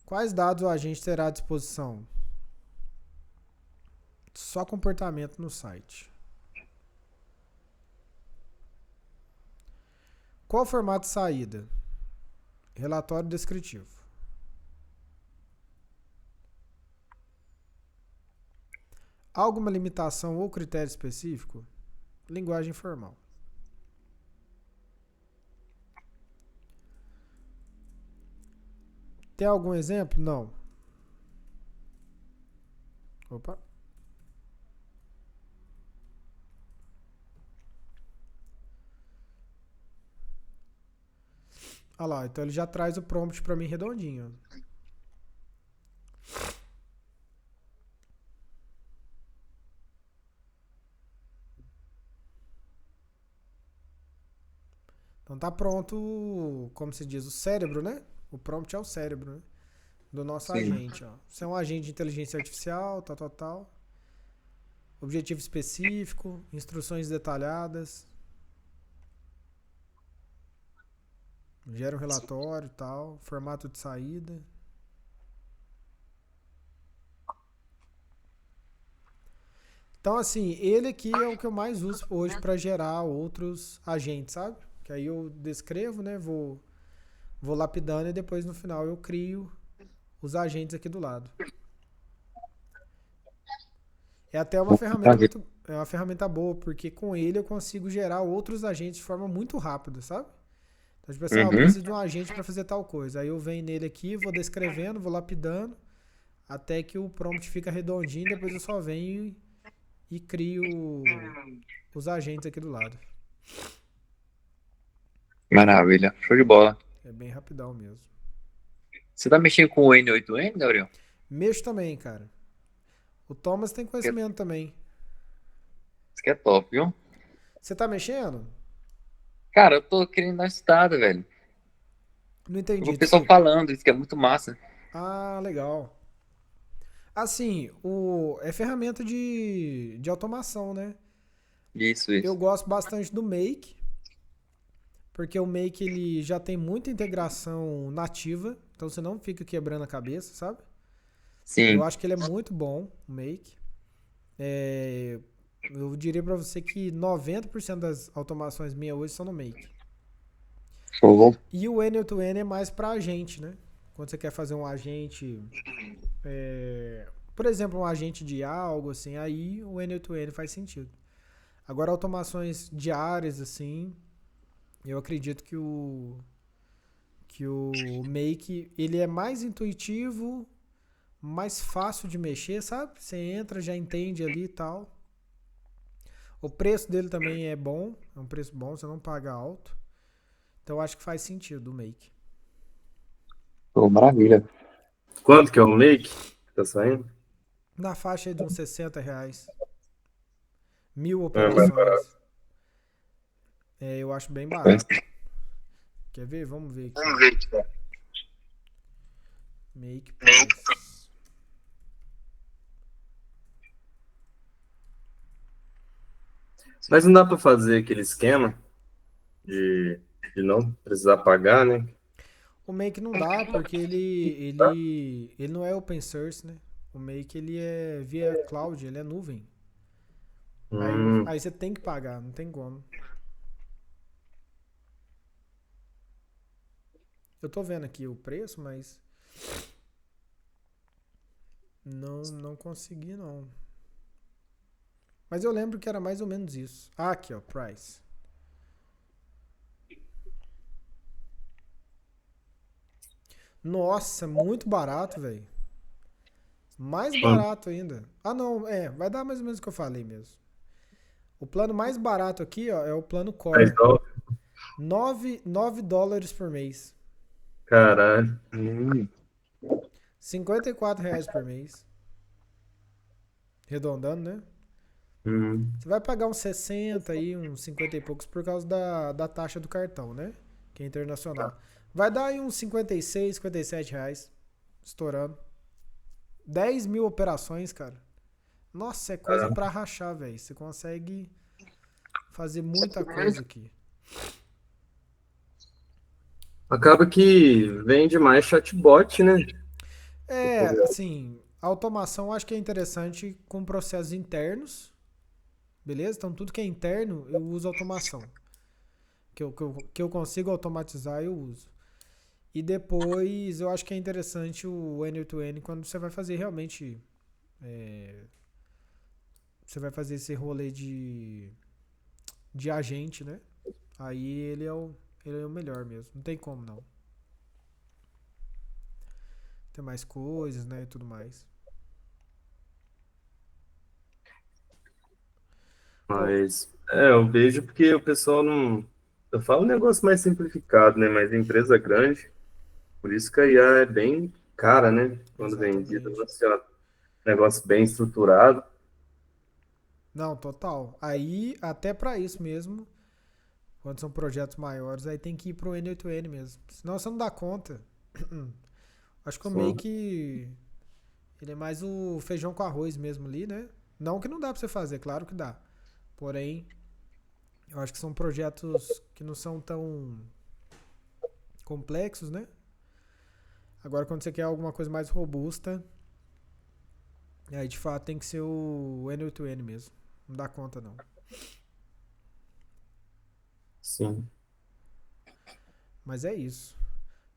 B: Quais dados o agente terá à disposição? Só comportamento no site. Qual o formato de saída? Relatório descritivo. Alguma limitação ou critério específico? Linguagem formal. Tem algum exemplo? Não. Opa. Olha lá, então ele já traz o prompt pra mim redondinho. Então tá pronto, como se diz, o cérebro, né? O prompt é o cérebro, né? Do nosso
A: Sim.
B: agente, ó. Você é um agente de inteligência artificial, tal, tal, tal. Objetivo específico, instruções detalhadas. Gera um relatório, tal, formato de saída. Então, assim, ele aqui é o que eu mais uso hoje para gerar outros agentes, sabe? Que aí eu descrevo, né? Vou lapidando e depois no final eu crio os agentes aqui do lado. É até uma ferramenta é uma ferramenta boa, porque com ele eu consigo gerar outros agentes de forma muito rápida, sabe? Então, tipo assim, eu
A: Uhum.
B: preciso de um agente para fazer tal coisa. Aí eu venho nele aqui, vou descrevendo, vou lapidando, até que o prompt fica redondinho, depois eu só venho e crio os agentes aqui do lado.
A: Maravilha. Show de bola.
B: É bem rapidão mesmo.
A: Você tá mexendo com o N8N, Gabriel?
B: Mexo também, cara. O Thomas tem conhecimento também.
A: Isso que é top, viu?
B: Você tá mexendo?
A: Cara, eu tô querendo dar uma estudada, velho.
B: Não
A: Eu vou
B: entendi,
A: o pessoal
B: desculpa.
A: falando, isso que é muito massa.
B: Ah, legal. Assim, é ferramenta de automação, né?
A: Isso,
B: Eu
A: isso.
B: gosto bastante do Make, porque o Make ele já tem muita integração nativa, então você não fica quebrando a cabeça, sabe? Eu
A: Sim.
B: acho que ele é muito bom, o Make. É, eu diria pra você que 90% das automações minhas hoje são no Make.
A: Show.
B: E o N8N é mais pra agente, né? Quando você quer fazer um agente, por exemplo, um agente de algo assim, aí o N8N faz sentido. Agora, automações diárias, assim, eu acredito que o Make, ele é mais intuitivo, mais fácil de mexer, sabe? Você entra, já entende ali e tal. O preço dele também é bom, é um preço bom, você não paga alto. Então eu acho que faz sentido o Make.
A: Show, maravilha.
D: Quanto que é o Make que tá saindo?
B: Na faixa de uns R$ 60. 1.000
D: Vai parar.
B: operações. Eu acho bem barato. Quer ver? Vamos ver aqui. Make price.
D: Mas não dá pra fazer aquele esquema de não precisar pagar, né?
B: O Make não dá porque ele não é open source, né? O Make ele é via cloud, ele é nuvem.
D: Hum,
B: Aí você tem que pagar, não tem como. Eu tô vendo aqui o preço, mas não consegui não. Mas eu lembro que era mais ou menos isso. Ah, aqui ó, price. Nossa, muito barato, velho. Mais
D: quanto?
B: barato ainda. Ah, não, vai dar mais ou menos o que eu falei mesmo. O plano mais barato aqui, ó, é o plano Core.
D: $10.
B: 9 dólares por mês.
D: Caralho.
B: R$ 54 por mês. Arredondando, né?
D: Hum,
B: Você vai pagar uns 60 aí, uns 50 e poucos por causa da taxa do cartão, né? Que é internacional. Vai dar aí uns 56, R$ 57. Estourando. 10 mil operações, cara. Nossa, é coisa
D: caramba.
B: pra rachar, velho. Você consegue fazer muita coisa aqui.
D: Acaba que vende mais chatbot, né?
B: Assim, a automação eu acho que é interessante com processos internos, beleza? Então tudo que é interno eu uso automação. Que eu consigo automatizar, eu uso. E depois eu acho que é interessante o N8N quando você vai fazer realmente. Você vai fazer esse rolê de agente, né? Aí ele é o melhor mesmo. Não tem como não. Tem mais coisas, né? E tudo mais. Pô,
D: Mas, eu vejo porque o pessoal não. Eu falo um negócio mais simplificado, né? Mas empresa grande, por isso que a IA é bem cara, né? Quando vendida,
B: exatamente.
D: assim, ó, negócio bem estruturado.
B: Não, total. Aí, até pra isso mesmo, quando são projetos maiores, aí tem que ir pro N8N mesmo. Senão você não dá conta. Acho que o
D: Sim.
B: Make, ele é mais o feijão com arroz mesmo ali, né? Não que não dá pra você fazer, claro que dá. Porém, eu acho que são projetos que não são tão complexos, né? Agora, quando você quer alguma coisa mais robusta, aí de fato tem que ser o N8N mesmo. Não dá conta, não.
D: Sim.
B: Mas é isso.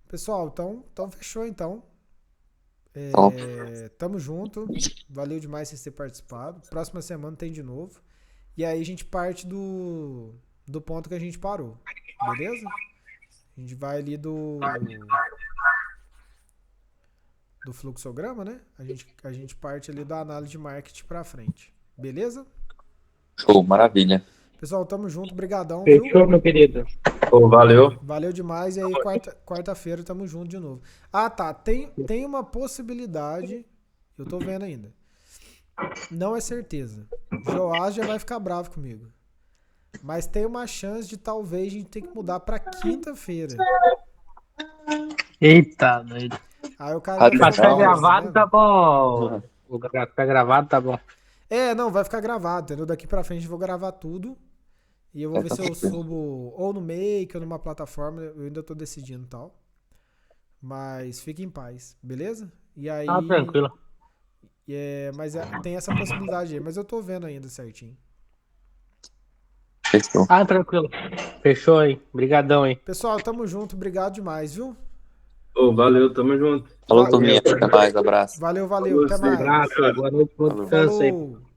B: Pessoal, então fechou então.
A: Top.
B: Tamo junto. Valeu demais vocês terem participado. Próxima semana tem de novo. E aí a gente parte do ponto que a gente parou. Beleza? A gente vai ali do fluxograma, né? A gente parte ali da análise de marketing pra frente. Beleza?
A: Show, maravilha.
B: Pessoal, tamo junto. Brigadão, viu?
C: Fechou, meu querido?
D: Pô, valeu.
B: Valeu demais. E aí, quarta-feira, tamo junto de novo. Ah, tá. Tem uma possibilidade. Eu tô vendo ainda. Não é certeza. Joás já vai ficar bravo comigo. Mas tem uma chance de talvez a gente ter que mudar pra quinta-feira.
C: Eita, doido.
B: Aí o cara já
C: Pra
B: ficou
C: ficar
A: Radical.
B: bravo, tá
C: gravado, tá
B: vendo?
C: bom. Ficar gravado, tá bom.
B: Não, vai ficar gravado, entendeu? Daqui pra frente eu vou gravar tudo. E eu vou ver se eu subo ou no Make ou numa plataforma. Eu ainda tô decidindo e tal. Mas fique em paz, beleza? E aí.
C: Tranquilo.
B: Mas tem essa possibilidade aí. Mas eu tô vendo ainda certinho.
A: Fechou.
C: Tranquilo. Fechou aí. Obrigadão aí.
B: Pessoal, tamo junto. Obrigado demais, viu?
D: Ô, valeu, tamo junto.
A: Falou, turminha. Até mais. Abraço.
B: Valeu. Até mais.
C: Abraço. Boa noite. Bom
A: Falou.
C: descanso aí.
B: Falou.